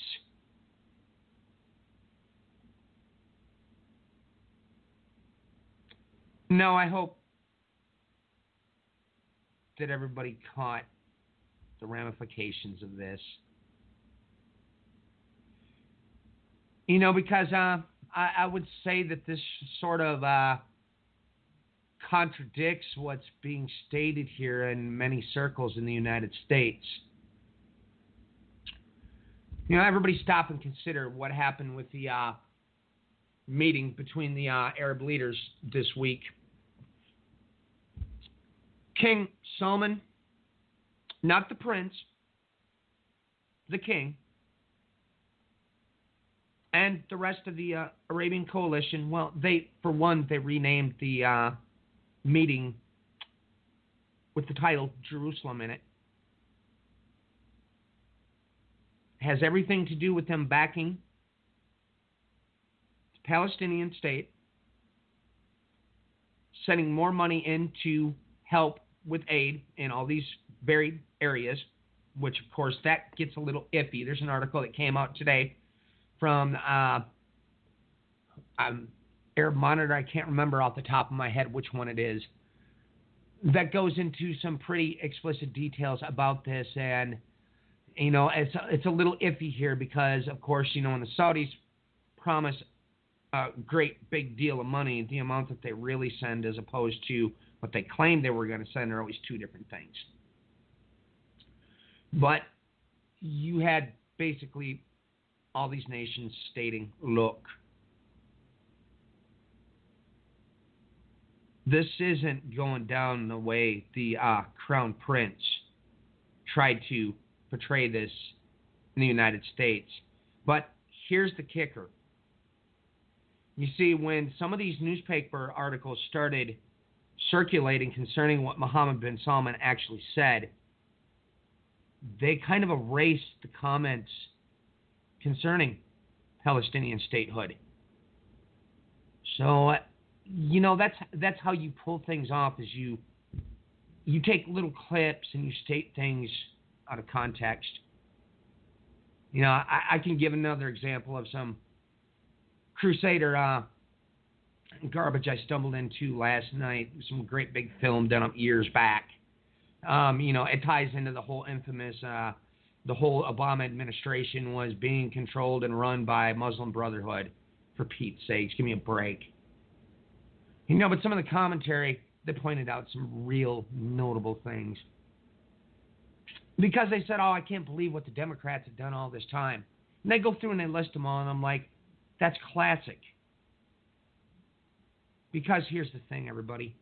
No, I hope that everybody caught the ramifications of this. Because I would say that this sort of contradicts what's being stated here in many circles in the United States. Everybody stop and consider what happened with the meeting between the Arab leaders this week. King Salman, not the prince, the king, and the rest of the Arabian coalition, well, they renamed the meeting with the title Jerusalem in it. Has everything to do with them backing the Palestinian state, sending more money in to help with aid in all these varied areas, which, of course, that gets a little iffy. There's an article that came out today from Arab Monitor. I can't remember off the top of my head which one it is. That goes into some pretty explicit details about this, and it's a little iffy here because, of course, when the Saudis promise a great big deal of money, the amount that they really send as opposed to what they claim they were going to send are always two different things. But you had basically all these nations stating, look, this isn't going down the way the Crown Prince tried to portray this in the United States. But here's the kicker. You see, when some of these newspaper articles started circulating concerning what Mohammed bin Salman actually said, they kind of erased the comments concerning Palestinian statehood. So, that's how you pull things off, is you take little clips and you state things out of context. I can give another example of some Crusader garbage I stumbled into last night. Some great big film done up years back. It ties into the whole infamous, the whole Obama administration was being controlled and run by Muslim Brotherhood. For Pete's sakes, give me a break. But some of the commentary, they pointed out some real notable things. Because they said, I can't believe what the Democrats have done all this time. And they go through and they list them all, and I'm like, that's classic. Because here's the thing, everybody.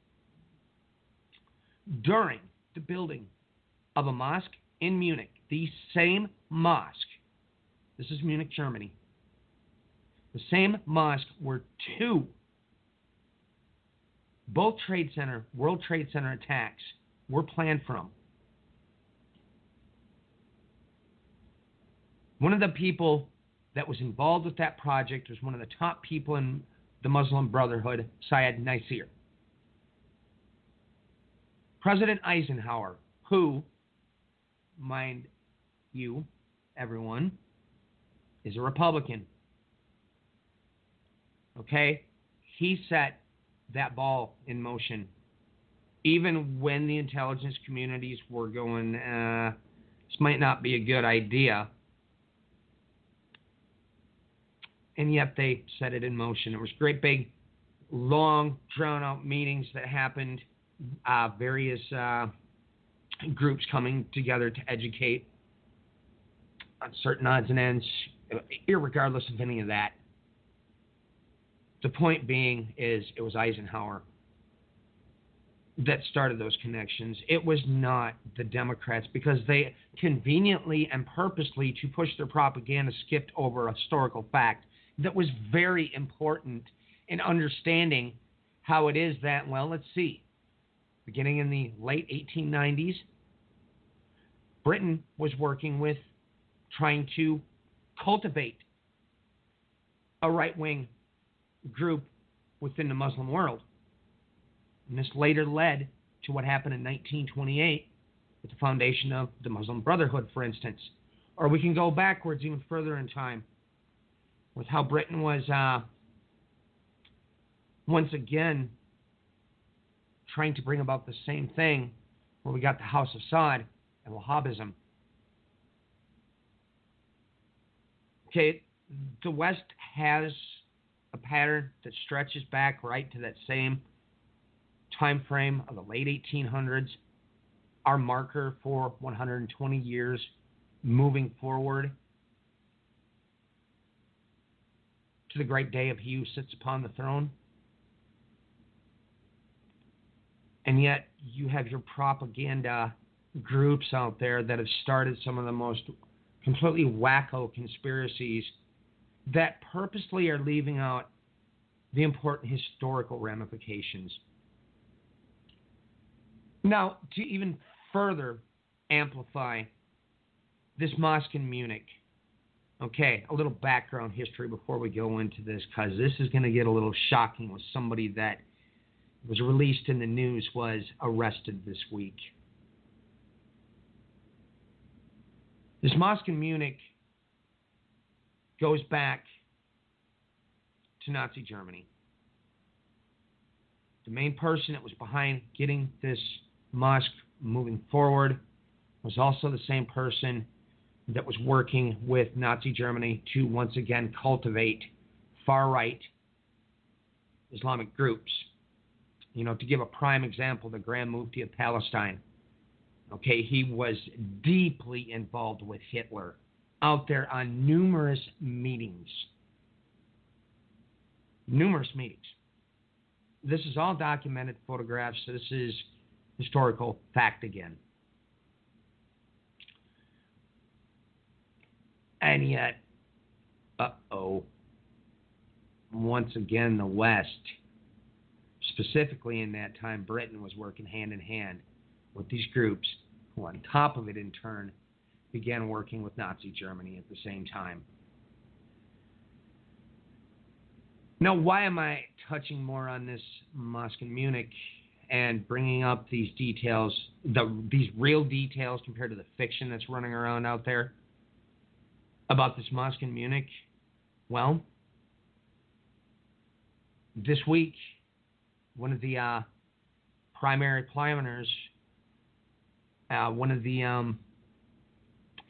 During the building of a mosque in Munich, the same mosque, this is Munich, Germany, the same mosque where both World Trade Center attacks were planned from. One of the people that was involved with that project was one of the top people in the Muslim Brotherhood, Syed Nasir. President Eisenhower, who, mind you, everyone, is a Republican. Okay? He set that ball in motion. Even when the intelligence communities were going, this might not be a good idea. And yet they set it in motion. It was great big, long, drawn-out meetings that happened, various groups coming together to educate on certain odds and ends, irregardless of any of that. The point being is it was Eisenhower that started those connections. It was not the Democrats, because they conveniently and purposely, to push their propaganda, skipped over a historical fact that was very important in understanding how it is that, well, let's see, beginning in the late 1890s, Britain was working with trying to cultivate a right-wing group within the Muslim world. And this later led to what happened in 1928, with the foundation of the Muslim Brotherhood, for instance. Or we can go backwards even further in time with how Britain was once again trying to bring about the same thing, where we got the House of Saud and Wahhabism. Okay, the West has a pattern that stretches back right to that same time frame of the late 1800s, our marker for 120 years moving forward to the great day of He who sits upon the throne. And yet you have your propaganda groups out there that have started some of the most completely wacko conspiracies that purposely are leaving out the important historical ramifications. Now, to even further amplify this mosque in Munich, okay, a little background history before we go into this, because this is going to get a little shocking with somebody that was released in the news was arrested this week. This mosque in Munich goes back to Nazi Germany. The main person that was behind getting this mosque moving forward was also the same person that was working with Nazi Germany to once again cultivate far-right Islamic groups. You know, to give a prime example, the Grand Mufti of Palestine. Okay, he was deeply involved with Hitler, out there on numerous meetings. Numerous meetings. This is all documented photographs, so this is historical fact again. And yet, once again, the West, specifically in that time, Britain was working hand in hand with these groups who, on top of it, in turn, began working with Nazi Germany at the same time. Now, why am I touching more on this mosque in Munich and bringing up these details, these real details compared to the fiction that's running around out there about this mosque in Munich? Well, this week, one of the primary planners, he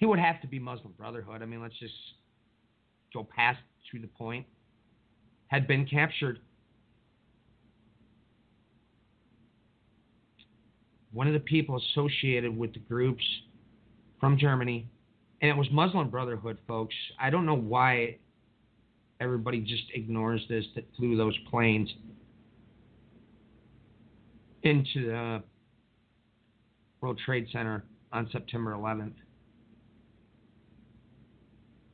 would have to be Muslim Brotherhood. I mean, let's just go past to the point. Had been captured. One of the people associated with the groups from Germany, and it was Muslim Brotherhood, folks. I don't know why everybody just ignores this, that flew those planes into the World Trade Center on September 11th.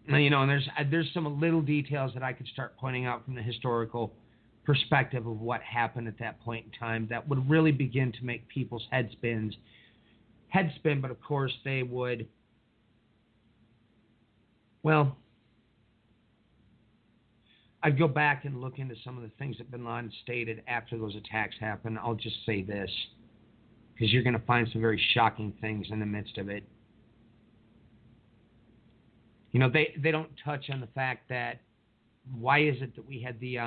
Now, you know, and there's some little details that I could start pointing out from the historical perspective of what happened at that point in time that would really begin to make people's head spin, but of course they would, well, I'd go back and look into some of the things that bin Laden stated after those attacks happened. I'll just say this, because you're going to find some very shocking things in the midst of it. You know, they don't touch on the fact that why is it that we had the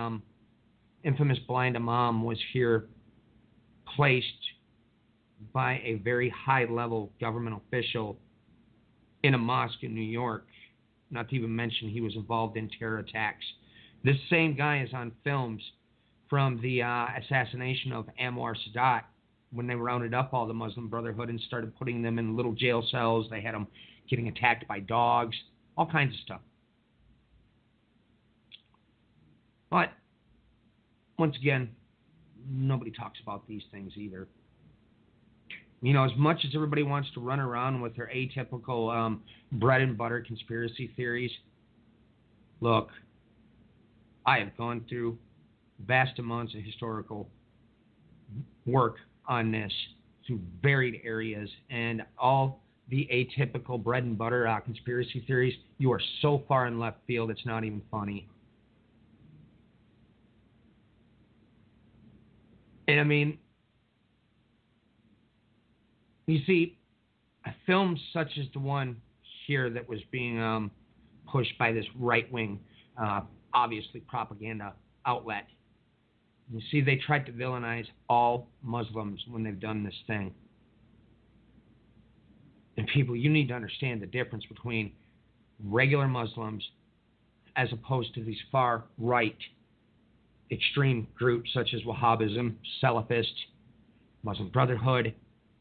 infamous blind imam was here placed by a very high-level government official in a mosque in New York, not to even mention he was involved in terror attacks. This same guy is on films from the assassination of Anwar Sadat when they rounded up all the Muslim Brotherhood and started putting them in little jail cells. They had them getting attacked by dogs. All kinds of stuff. But, once again, nobody talks about these things either. You know, as much as everybody wants to run around with their atypical bread and butter conspiracy theories, look, I have gone through vast amounts of historical work on this through varied areas, and all the atypical bread and butter conspiracy theories, you are so far in left field, it's not even funny. And I mean, you see, films such as the one here that was being pushed by this right-wing, obviously propaganda outlet. You see, they tried to villainize all Muslims when they've done this thing. And people, you need to understand the difference between regular Muslims as opposed to these far-right extreme groups such as Wahhabism, Salafist, Muslim Brotherhood.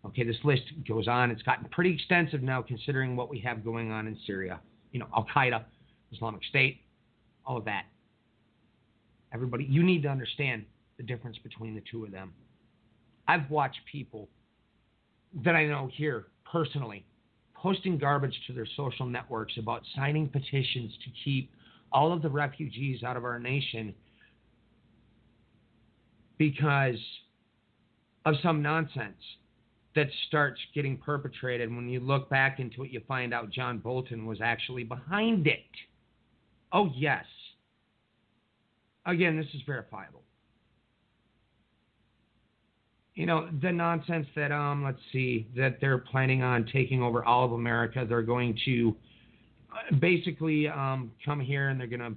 Okay, this list goes on. It's gotten pretty extensive now considering what we have going on in Syria. You know, Al-Qaeda, Islamic State, all of that. Everybody, you need to understand the difference between the two of them. I've watched people that I know here personally posting garbage to their social networks about signing petitions to keep all of the refugees out of our nation because of some nonsense that starts getting perpetrated. When you look back into it, you find out John Bolton was actually behind it. Oh, yes. Again, this is verifiable. You know, the nonsense that, that they're planning on taking over all of America. They're going to basically come here and they're going to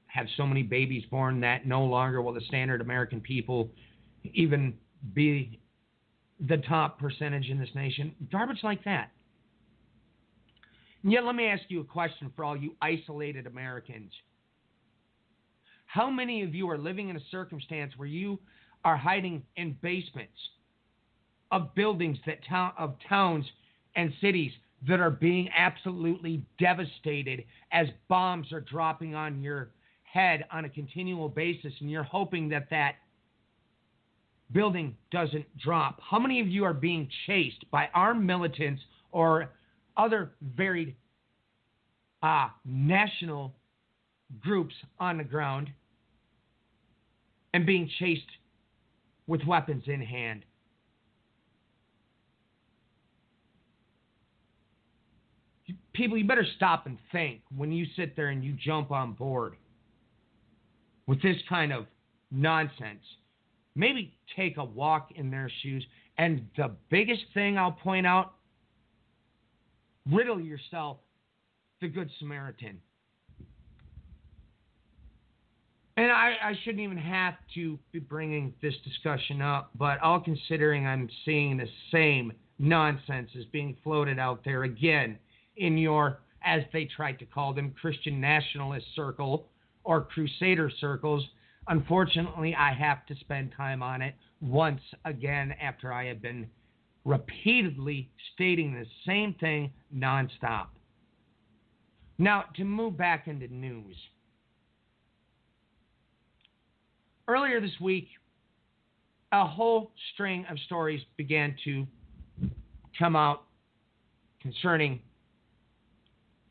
have so many babies born that no longer will the standard American people even be the top percentage in this nation. Garbage like that. And yet, let me ask you a question for all you isolated Americans. How many of you are living in a circumstance where you are hiding in basements of buildings of towns and cities that are being absolutely devastated as bombs are dropping on your head on a continual basis, and you're hoping that that building doesn't drop? How many of you are being chased by armed militants or other varied national groups on the ground and being chased with weapons in hand? People, you better stop and think when you sit there and you jump on board with this kind of nonsense. Maybe take a walk in their shoes. And the biggest thing I'll point out, riddle yourself the Good Samaritan. And I shouldn't even have to be bringing this discussion up, but all considering I'm seeing the same nonsense is being floated out there again in your, as they tried to call them, Christian nationalist circle or crusader circles. Unfortunately, I have to spend time on it once again after I have been repeatedly stating the same thing nonstop. Now, to move back into news. Earlier this week, a whole string of stories began to come out concerning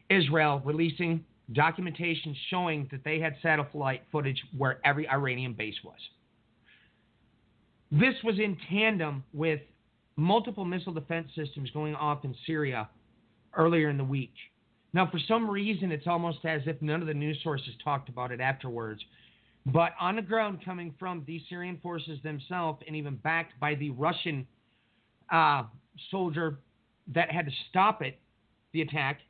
Israel releasing documentation showing that they had satellite footage where every Iranian base was. This was in tandem with multiple missile defense systems going off in Syria earlier in the week. Now, for some reason, it's almost as if none of the news sources talked about it afterwards. But on the ground, coming from the Syrian forces themselves and even backed by the Russian soldier that had to stop it, the attack,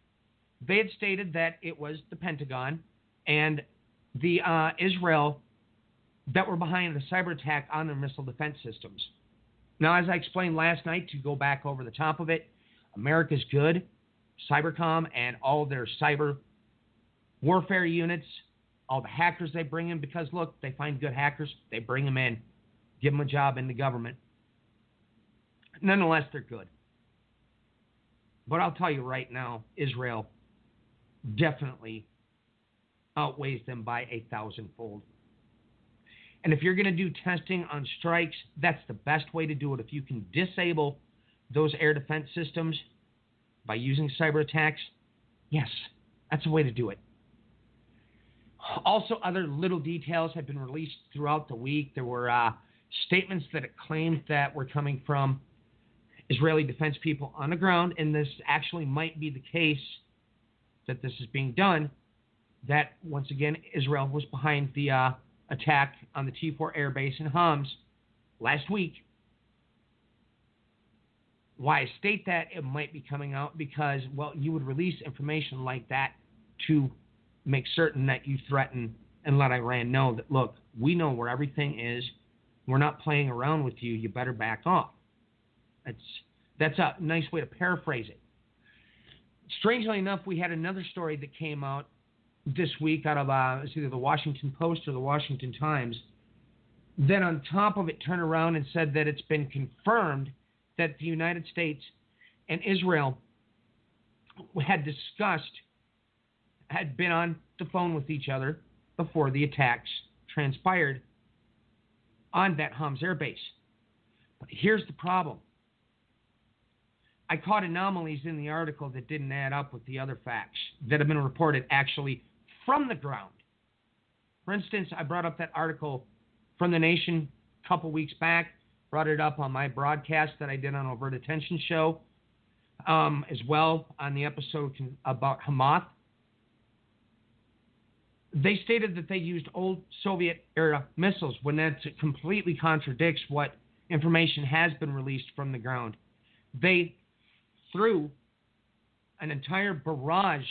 they had stated that it was the Pentagon and the Israel that were behind the cyber attack on their missile defense systems. Now, as I explained last night, to go back over the top of it, America's good, Cybercom and all their cyber warfare units, all the hackers they bring in, because, look, they find good hackers, they bring them in, give them a job in the government. Nonetheless, they're good. But I'll tell you right now, Israel definitely outweighs them by 1,000-fold. And if you're going to do testing on strikes, that's the best way to do it. If you can disable those air defense systems by using cyber attacks, yes, that's a way to do it. Also, other little details have been released throughout the week. There were statements that it claimed that were coming from Israeli defense people on the ground, and this actually might be the case that this is being done, that, once again, Israel was behind the attack on the T4 air base in Homs last week. Why I state that it might be coming out because, well, you would release information like that to make certain that you threaten and let Iran know that, look, we know where everything is. We're not playing around with you. You better back off. That's a nice way to paraphrase it. Strangely enough, we had another story that came out this week out of it's either the Washington Post or the Washington Times. Then on top of it, turned around and said that it's been confirmed that the United States and Israel had been on the phone with each other before the attacks transpired on that Homs air base. But here's the problem. I caught anomalies in the article that didn't add up with the other facts that have been reported actually from the ground. For instance, I brought up that article from The Nation a couple weeks back, brought it up on my broadcast that I did on Overt Attention Show, as well on the episode about Hamas. They stated that they used old Soviet-era missiles when that completely contradicts what information has been released from the ground. They threw an entire barrage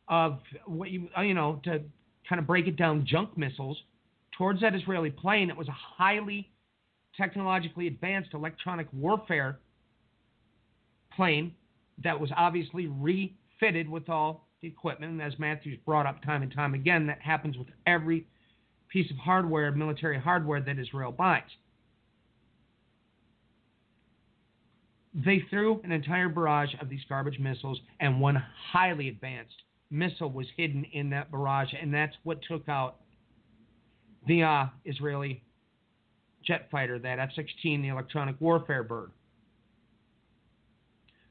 of what to kind of break it down, junk missiles towards that Israeli plane. It was a highly technologically advanced electronic warfare plane that was obviously refitted with all the equipment. And as Matthews brought up time and time again, that happens with every piece of hardware, military hardware that Israel buys. They threw an entire barrage of these garbage missiles, and one highly advanced missile was hidden in that barrage, and that's what took out the Israeli jet fighter, that F-16, the electronic warfare bird.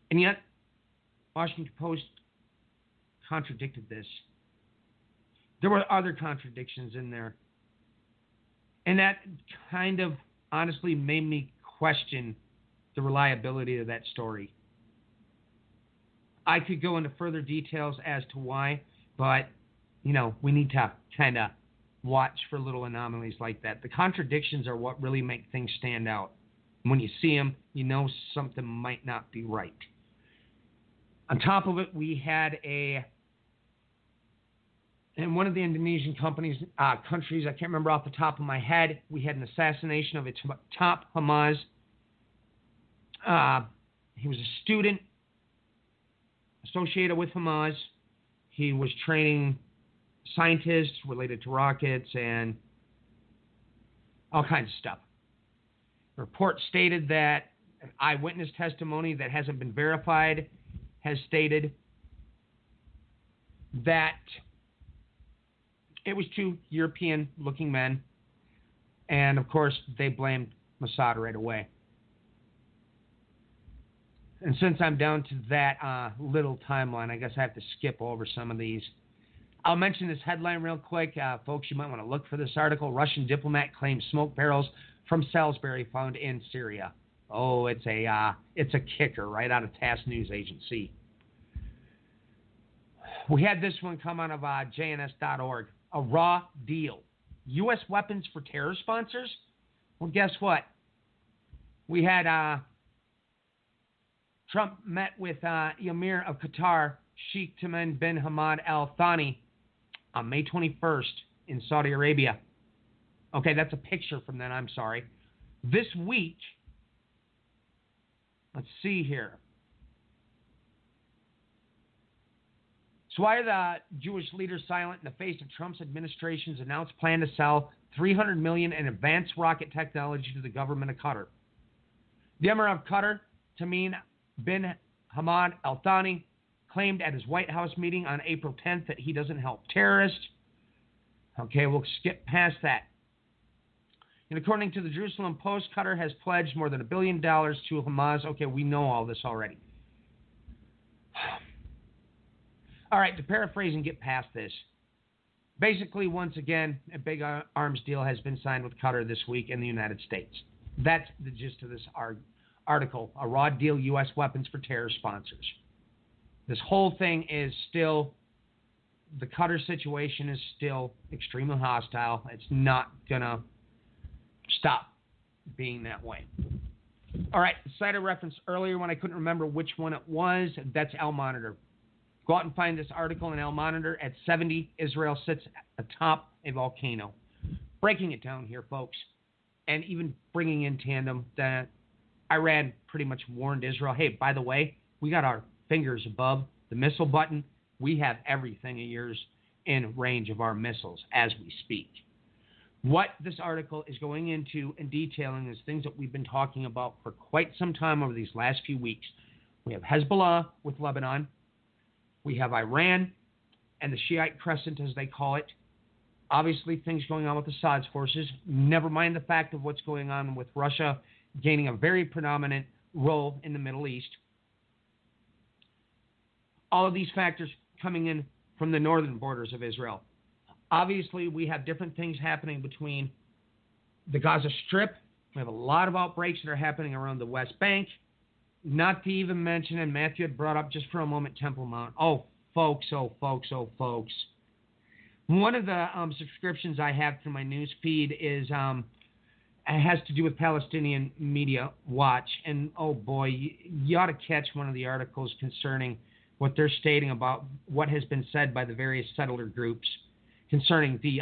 And yet, Washington Post contradicted this. There were other contradictions in there. And that kind of honestly made me question the reliability of that story. I could go into further details as to why, but, we need to kind of watch for little anomalies like that. The contradictions are what really make things stand out. When you see them, you know something might not be right. On top of it, we had in one of the Indonesian countries, I can't remember off the top of my head, we had an assassination of its top Hamas. He was a student associated with Hamas. He was training scientists related to rockets and all kinds of stuff. The report stated that an eyewitness testimony that hasn't been verified has stated that it was two European-looking men, and of course they blamed Mossad right away. And since I'm down to that little timeline, I guess I have to skip over some of these. I'll mention this headline real quick. Folks, you might want to look for this article. Russian diplomat claims smoke barrels from Salisbury found in Syria. Oh, it's a kicker right out of TASS News Agency. We had this one come out of JNS.org. A raw deal. U.S. weapons for terror sponsors? Well, guess what? We had Trump met with Emir of Qatar, Sheikh Tamim bin Hamad Al Thani, on May 21st in Saudi Arabia. Okay, that's a picture from then, I'm sorry. This week, let's see here. So why are the Jewish leaders silent in the face of Trump's administration's announced plan to sell $300 million in advanced rocket technology to the government of Qatar? The Emir of Qatar, Tamim bin Hamad Al Thani, claimed at his White House meeting on April 10th that he doesn't help terrorists. Okay, we'll skip past that. And according to the Jerusalem Post, Qatar has pledged more than $1 billion to Hamas. Okay, we know all this already. All right, to paraphrase and get past this. Basically, once again, a big arms deal has been signed with Qatar this week in the United States. That's the gist of this article. A raw deal, U.S. weapons for terror sponsors. This whole thing is still, the Qatar situation is still extremely hostile. It's not going to stop being that way. All right, the site I referenced earlier when I couldn't remember which one it was, that's Al Monitor. Go out and find this article in Al Monitor. At 70, Israel sits atop a volcano. Breaking it down here, folks, and even bringing in tandem that Iran pretty much warned Israel, hey, by the way, we got our fingers above the missile button. We have everything of yours in range of our missiles as we speak. What this article is going into and detailing is things that we've been talking about for quite some time over these last few weeks. We have Hezbollah with Lebanon. We have Iran and the Shiite Crescent, as they call it. Obviously, things going on with Assad's forces. Never mind the fact of what's going on with Russia gaining a very predominant role in the Middle East. All of these factors coming in from the northern borders of Israel. Obviously, we have different things happening between the Gaza Strip. We have a lot of outbreaks that are happening around the West Bank. Not to even mention, and Matthew had brought up just for a moment, Temple Mount. Oh, folks. One of the subscriptions I have through my news feed is it has to do with Palestinian Media Watch. And, oh, boy, you ought to catch one of the articles concerning what they're stating about what has been said by the various settler groups concerning the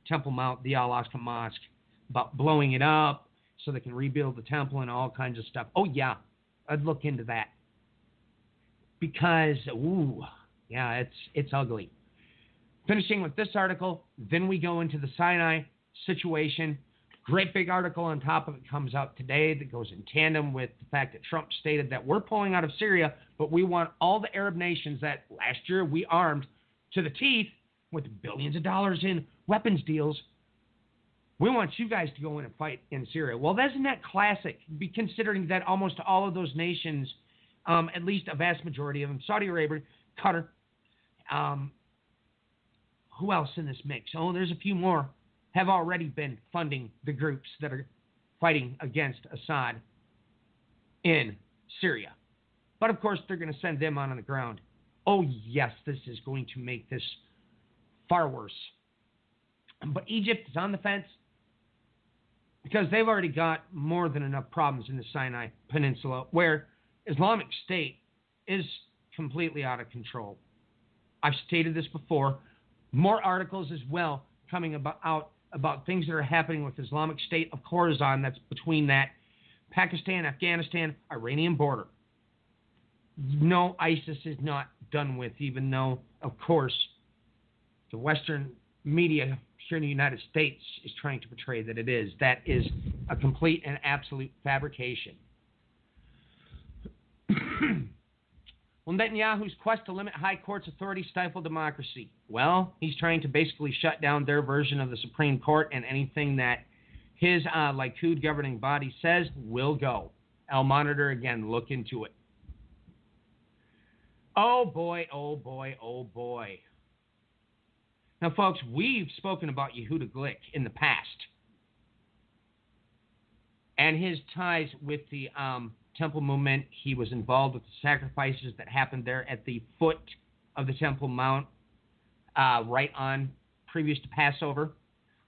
Temple Mount, the Al-Aqsa Mosque, about blowing it up so they can rebuild the temple and all kinds of stuff. Oh, yeah, I'd look into that. Because, it's ugly. Finishing with this article, then we go into the Sinai situation. Great big article on top of it comes out today that goes in tandem with the fact that Trump stated that we're pulling out of Syria, but we want all the Arab nations that last year we armed to the teeth with billions of dollars in weapons deals. We want you guys to go in and fight in Syria. Well, isn't that classic? Considering that almost all of those nations, at least a vast majority of them, Saudi Arabia, Qatar, who else in this mix? Oh, there's a few more, have already been funding the groups that are fighting against Assad in Syria. But, of course, they're going to send them on the ground. Oh, yes, this is going to make this far worse. But Egypt is on the fence because they've already got more than enough problems in the Sinai Peninsula where Islamic State is completely out of control. I've stated this before. More articles as well coming out about things that are happening with Islamic State of Khorasan, that's between that Pakistan, Afghanistan, Iranian border. No, ISIS is not done with, even though, of course, the Western media here in the United States is trying to portray that it is. That is a complete and absolute fabrication. Well, Netanyahu's quest to limit high court's authority stifle democracy. Well, he's trying to basically shut down their version of the Supreme Court, and anything that his Likud governing body says will go. Al Monitor, again, look into it. Oh, boy. Now, folks, we've spoken about Yehuda Glick in the past and his ties with the Temple movement. He was involved with the sacrifices that happened there at the foot of the Temple Mount, right on previous to Passover.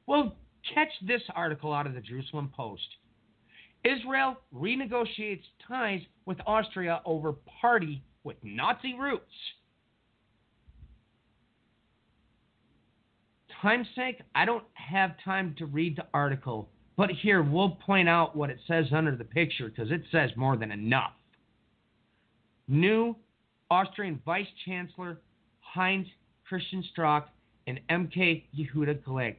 Well, catch this article out of the Jerusalem Post. Israel renegotiates ties with Austria over party with Nazi roots. Time's sake, I don't have time to read the article, but here we'll point out what it says under the picture because it says more than enough. New Austrian Vice Chancellor Heinz Christian Strack and MK Yehuda Glick.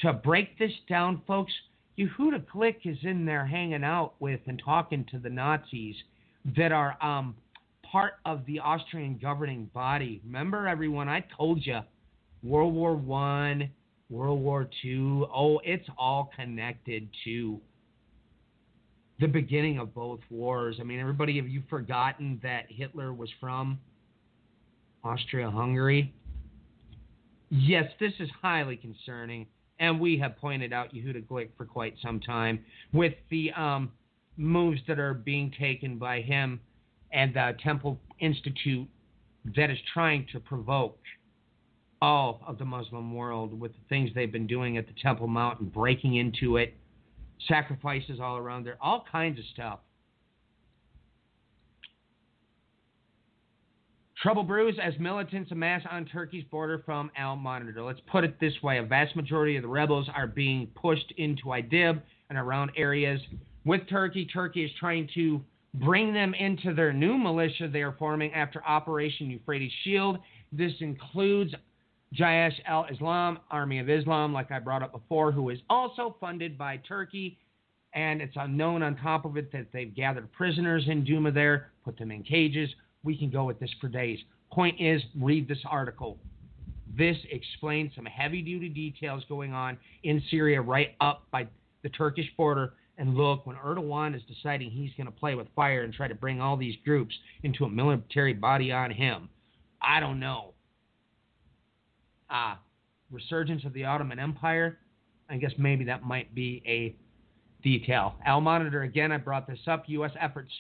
To break this down, folks, Yehuda Glick is in there hanging out with and talking to the Nazis that are part of the Austrian governing body. Remember, everyone, I told you, World War I, World War II, oh, it's all connected to the beginning of both wars. I mean, everybody, have you forgotten that Hitler was from Austria-Hungary? Yes, this is highly concerning, and we have pointed out Yehuda Glick for quite some time with the moves that are being taken by him and the Temple Institute that is trying to provoke all of the Muslim world with the things they've been doing at the Temple Mount and breaking into it, sacrifices all around there, all kinds of stuff. Trouble brews as militants amass on Turkey's border from Al Monitor. Let's put it this way. A vast majority of the rebels are being pushed into Idlib and around areas with Turkey. Turkey is trying to bring them into their new militia they are forming after Operation Euphrates Shield. This includes Jaish al-Islam, Army of Islam, like I brought up before, who is also funded by Turkey. And it's unknown on top of it that they've gathered prisoners in Duma there, put them in cages. We can go with this for days. Point is, read this article. This explains some heavy-duty details going on in Syria right up by the Turkish border. And look, when Erdogan is deciding he's going to play with fire and try to bring all these groups into a military body on him, I don't know. Resurgence of the Ottoman Empire, I guess maybe that might be a detail. Al Monitor, again, I brought this up. U.S. efforts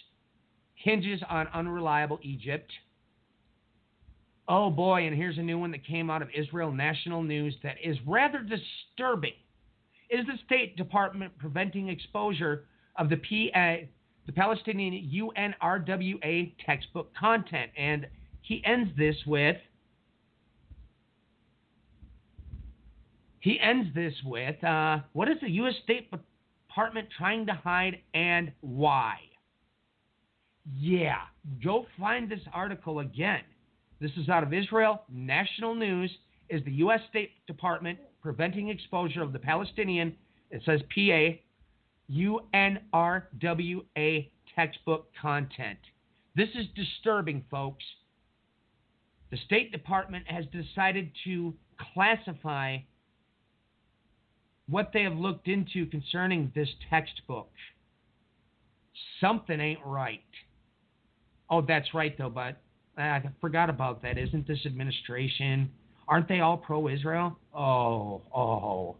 hinges on unreliable Egypt. Oh boy, and here's a new one that came out of Israel National News that is rather disturbing. Is the State Department preventing exposure of the Palestinian UNRWA textbook content? And he ends this with, what is the U.S. State Department trying to hide and why? Yeah, go find this article again. This is out of Israel National News. Is the U.S. State Department preventing exposure of the Palestinian, it says PA, UNRWA textbook content? This is disturbing, folks. The State Department has decided to classify what they have looked into concerning this textbook. Something ain't right. Oh, that's right, though, but I forgot about that. Isn't this administration, aren't they all pro-Israel? Oh.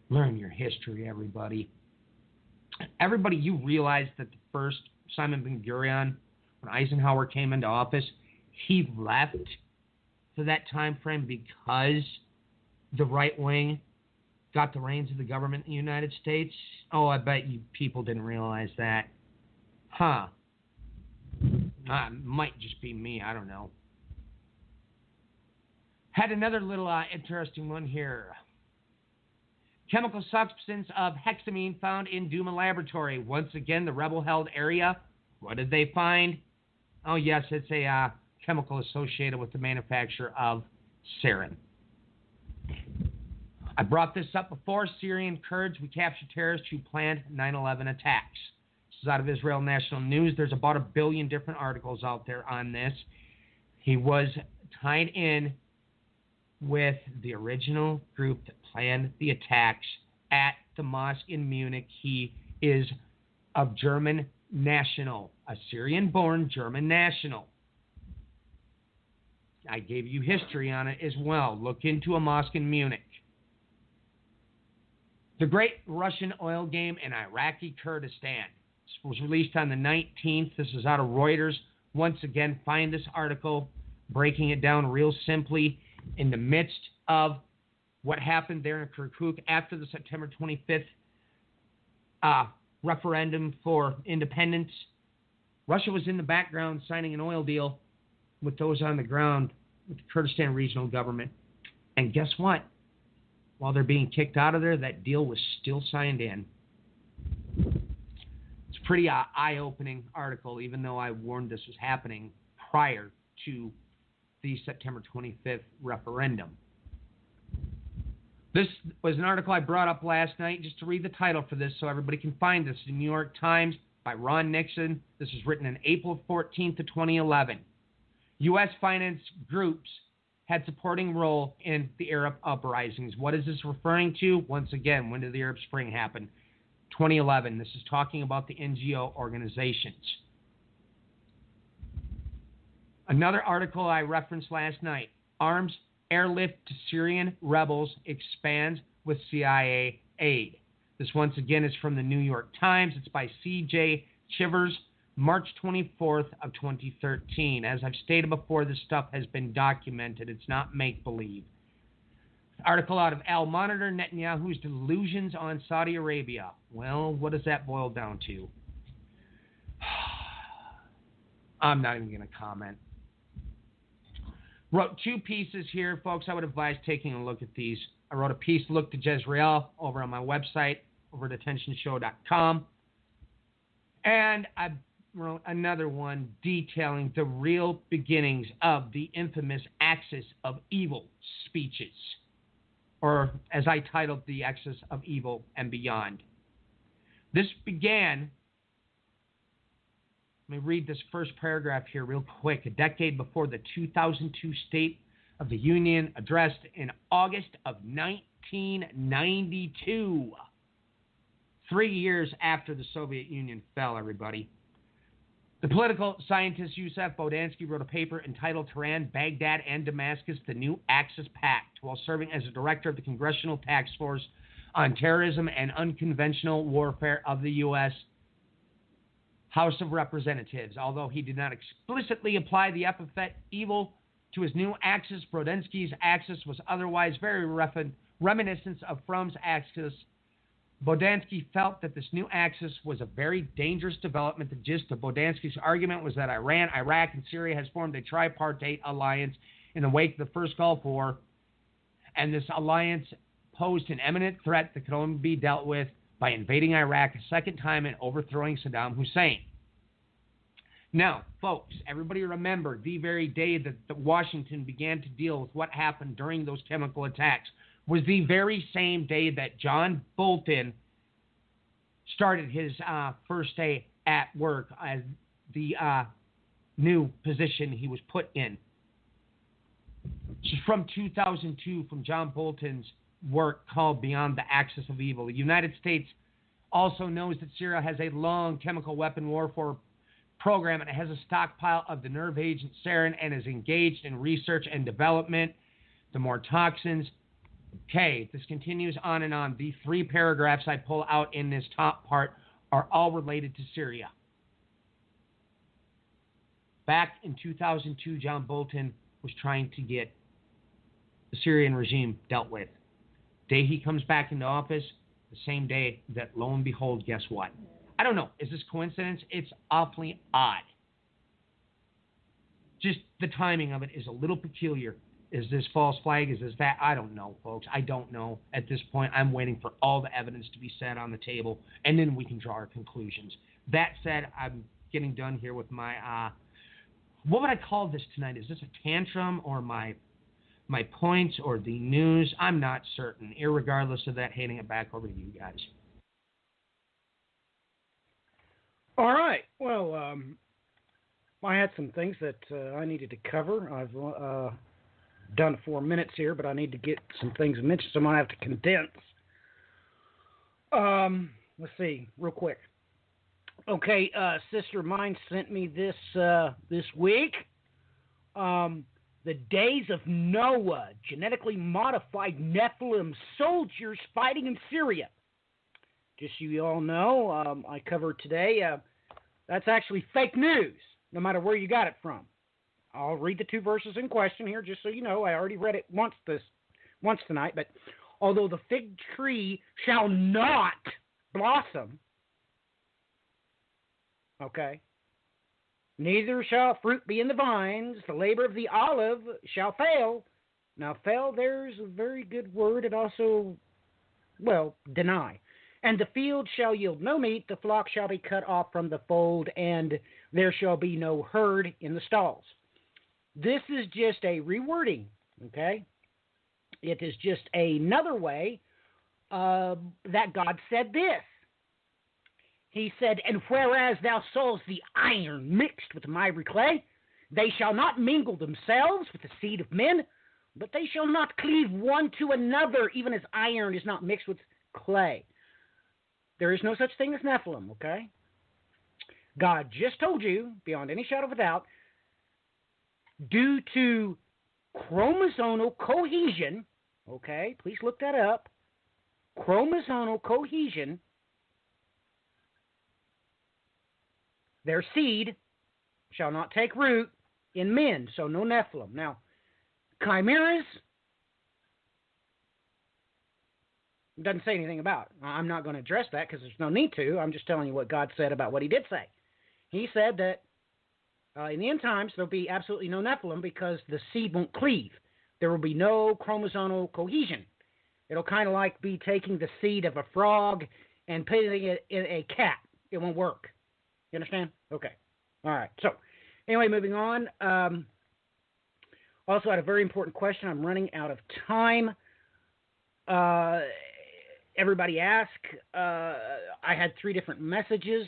Learn your history, everybody. Everybody, you realize that the first Simon Ben Gurion, when Eisenhower came into office, he left for that time frame because the right wing got the reins of the government in the United States? Oh, I bet you people didn't realize that. Huh. Might just be me. I don't know. Had another little interesting one here. Chemical substance of hexamine found in Duma laboratory. Once again, the rebel-held area. What did they find? Oh, yes, it's a chemical associated with the manufacture of sarin. I brought this up before. Syrian Kurds, we captured terrorists who planned 9/11 attacks. This is out of Israel National News. There's about 1 billion different articles out there on this. He was tied in with the original group that planned the attacks at the mosque in Munich. He is of German national, a Syrian-born German national. I gave you history on it as well. Look into a mosque in Munich. The Great Russian Oil Game in Iraqi Kurdistan. This was released on the 19th. This is out of Reuters. Once again, find this article, breaking it down real simply. In the midst of what happened there in Kirkuk after the September 25th referendum for independence, Russia was in the background signing an oil deal with those on the ground with the Kurdistan regional government. And guess what? While they're being kicked out of there, that deal was still signed in. It's a pretty eye-opening article, even though I warned this was happening prior to the September 25th referendum. This was an article I brought up last night just to read the title for this so everybody can find this. The New York Times by Ron Nixon. This was written on April 14th of 2011. U.S. finance groups had supporting role in the Arab uprisings. What is this referring to? Once again, when did the Arab Spring happen? 2011. This is talking about the NGO organizations. Another article I referenced last night. Arms airlift to Syrian rebels expands with CIA aid. This once again is from the New York Times. It's by C.J. Chivers, March 24th of 2013. As I've stated before, this stuff has been documented. It's not make-believe. Article out of Al Monitor, Netanyahu's delusions on Saudi Arabia. Well, what does that boil down to? I'm not even going to comment. Wrote 2 pieces here, folks. I would advise taking a look at these. I wrote a piece, Look to Jezreel, over on my website, over at attentionshow.com. And I wrote another one detailing the real beginnings of the infamous Axis of Evil speeches, or as I titled, the Axis of Evil and Beyond. This began, let me read this first paragraph here real quick. A decade before the 2002 State of the Union addressed in August of 1992. 3 years after the Soviet Union fell, everybody. The political scientist Yusef Bodansky wrote a paper entitled Tehran, Baghdad, and Damascus, the New Axis Pact, while serving as a director of the Congressional Task Force on Terrorism and Unconventional Warfare of the U.S. House of Representatives. Although he did not explicitly apply the epithet evil to his new axis, Bodansky's axis was otherwise very reminiscent of Fromm's axis. Bodansky felt that this new axis was a very dangerous development. The gist of Bodansky's argument was that Iran, Iraq, and Syria has formed a tripartite alliance in the wake of the first Gulf War, and this alliance posed an imminent threat that could only be dealt with by invading Iraq a second time and overthrowing Saddam Hussein. Now, folks, everybody remember the very day that Washington began to deal with what happened during those chemical attacks was the very same day that John Bolton started his first day at work as the new position he was put in. This is from 2002, from John Bolton's work called Beyond the Axis of Evil. The United States also knows that Syria has a long chemical weapon warfare program, and it has a stockpile of the nerve agent sarin and is engaged in research and development. The more toxins. Okay, this continues on and on. The 3 paragraphs I pull out in this top part are all related to Syria. Back in 2002, John Bolton was trying to get the Syrian regime dealt with. Day he comes back into office, the same day that, lo and behold, guess what? I don't know. Is this coincidence? It's awfully odd. Just the timing of it is a little peculiar. Is this false flag? Is this that? I don't know, folks. I don't know. At this point, I'm waiting for all the evidence to be set on the table, and then we can draw our conclusions. That said, I'm getting done here with my, what would I call this tonight? Is this a tantrum or my points or the news? I'm not certain. Irregardless of that, handing it back over to you guys. All right. Well, I had some things that I needed to cover. I've done 4 minutes here, but I need to get some things mentioned, so I'm going to have to condense. Let's see, real quick. Okay, sister of mine sent me this week. The days of Noah, genetically modified Nephilim soldiers fighting in Syria. Just so you all know, I covered today, that's actually fake news, no matter where you got it from. I'll read the 2 verses in question here, just so you know. I already read it once tonight. But although the fig tree shall not blossom, okay, neither shall fruit be in the vines, the labor of the olive shall fail. Now, fail, there's a very good word. It also, deny. And the field shall yield no meat, the flock shall be cut off from the fold, and there shall be no herd in the stalls. This is just a rewording, okay? It is just another way that God said this. He said, and whereas thou sawest the iron mixed with the miry clay, they shall not mingle themselves with the seed of men, but they shall not cleave one to another, even as iron is not mixed with clay. There is no such thing as Nephilim, okay? God just told you, beyond any shadow of a doubt, due to chromosomal cohesion, okay, please look that up, chromosomal cohesion, their seed shall not take root in men, so no Nephilim. Now, chimeras, doesn't say anything about it. I'm not going to address that because there's no need to. I'm just telling you what God said about what he did say. He said that In the end times, there'll be absolutely no Nephilim because the seed won't cleave. There will be no chromosomal cohesion. It'll kind of like be taking the seed of a frog and putting it in a cat. It won't work. You understand? Okay. All right. So, anyway, moving on. Also had a very important question. I'm running out of time. Everybody asked. I had 3 different messages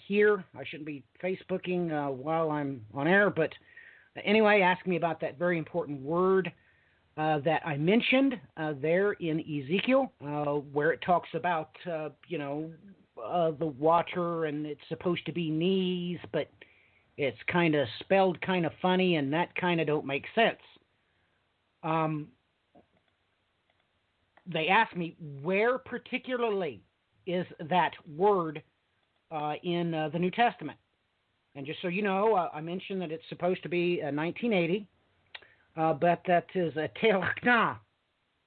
here. I shouldn't be Facebooking while I'm on air, but anyway, ask me about that very important word that I mentioned there in Ezekiel, where it talks about, the water, and it's supposed to be knees, but it's kind of spelled kind of funny, and that kind of don't make sense. They asked me where particularly is that word in the New Testament. And just so you know, I mentioned that it's supposed to be 1980, but that is a telachna.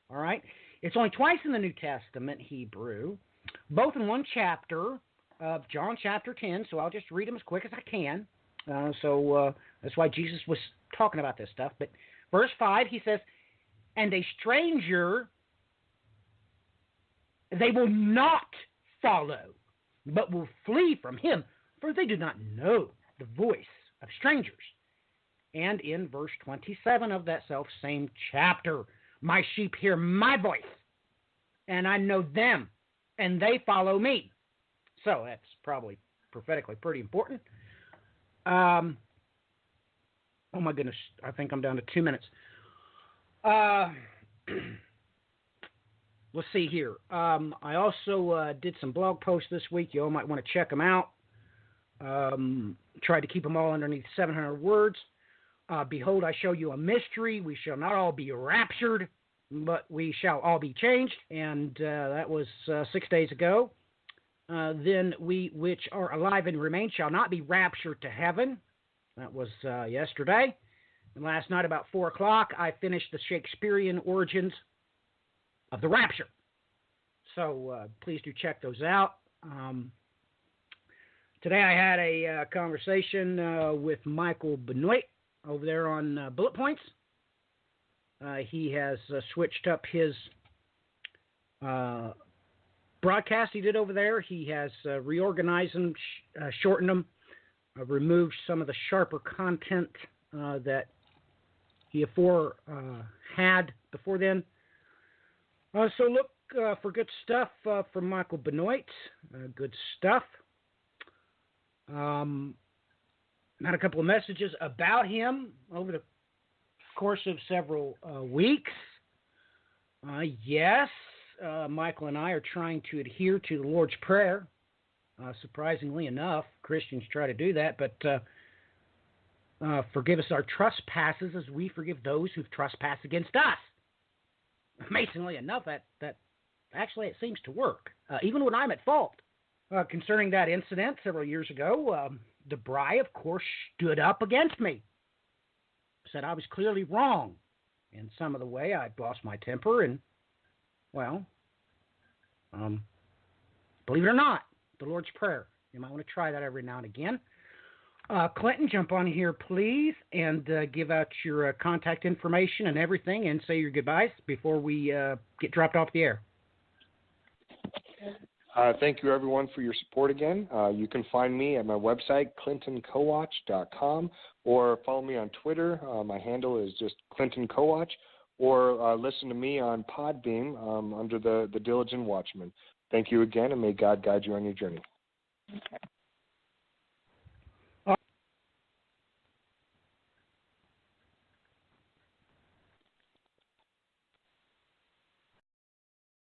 All right? It's only twice in the New Testament, Hebrew, both in one chapter of John chapter 10, so I'll just read them as quick as I can. So that's why Jesus was talking about this stuff. But verse 5, he says, "And a stranger they will not follow, but will flee from him, for they do not know the voice of strangers." And in verse 27 of that self-same chapter, "My sheep hear my voice, and I know them, and they follow me." So that's probably prophetically pretty important. Oh my goodness, I think I'm down to 2 minutes. Let's see here. I also did some blog posts this week. You all might want to check them out. Tried to keep them all underneath 700 words. "Behold, I show you a mystery. We shall not all be raptured, but we shall all be changed." And that was 6 days ago. "Then we which are alive and remain shall not be raptured to heaven." That was yesterday. And last night about 4 o'clock, I finished the Shakespearean origins of the rapture. So please do check those out. Today I had a conversation with Michael Benoit over there on Bullet Points. He has switched up his broadcast he did over there. He has reorganized them, shortened them, removed some of the sharper content that he had before then. So look for good stuff from Michael Benoit. Good stuff. Had a couple of messages about him over the course of several weeks. Yes, Michael and I are trying to adhere to the Lord's Prayer. Surprisingly enough, Christians try to do that, but forgive us our trespasses as we forgive those who've trespassed against us. Amazingly enough, that actually it seems to work, even when I'm at fault. Concerning that incident several years ago, DeBry, of course, stood up against me. Said I was clearly wrong in some of the way I'd lost my temper, and, well, believe it or not, the Lord's Prayer. You might want to try that every now and again. Clinton, jump on here, please, and give out your contact information and everything, and say your goodbyes before we get dropped off the air. Thank you, everyone, for your support again. You can find me at my website, clintoncowatch.com, or follow me on Twitter. My handle is just clintoncowatch, or listen to me on Podbeam under the Diligent Watchman. Thank you again, and may God guide you on your journey.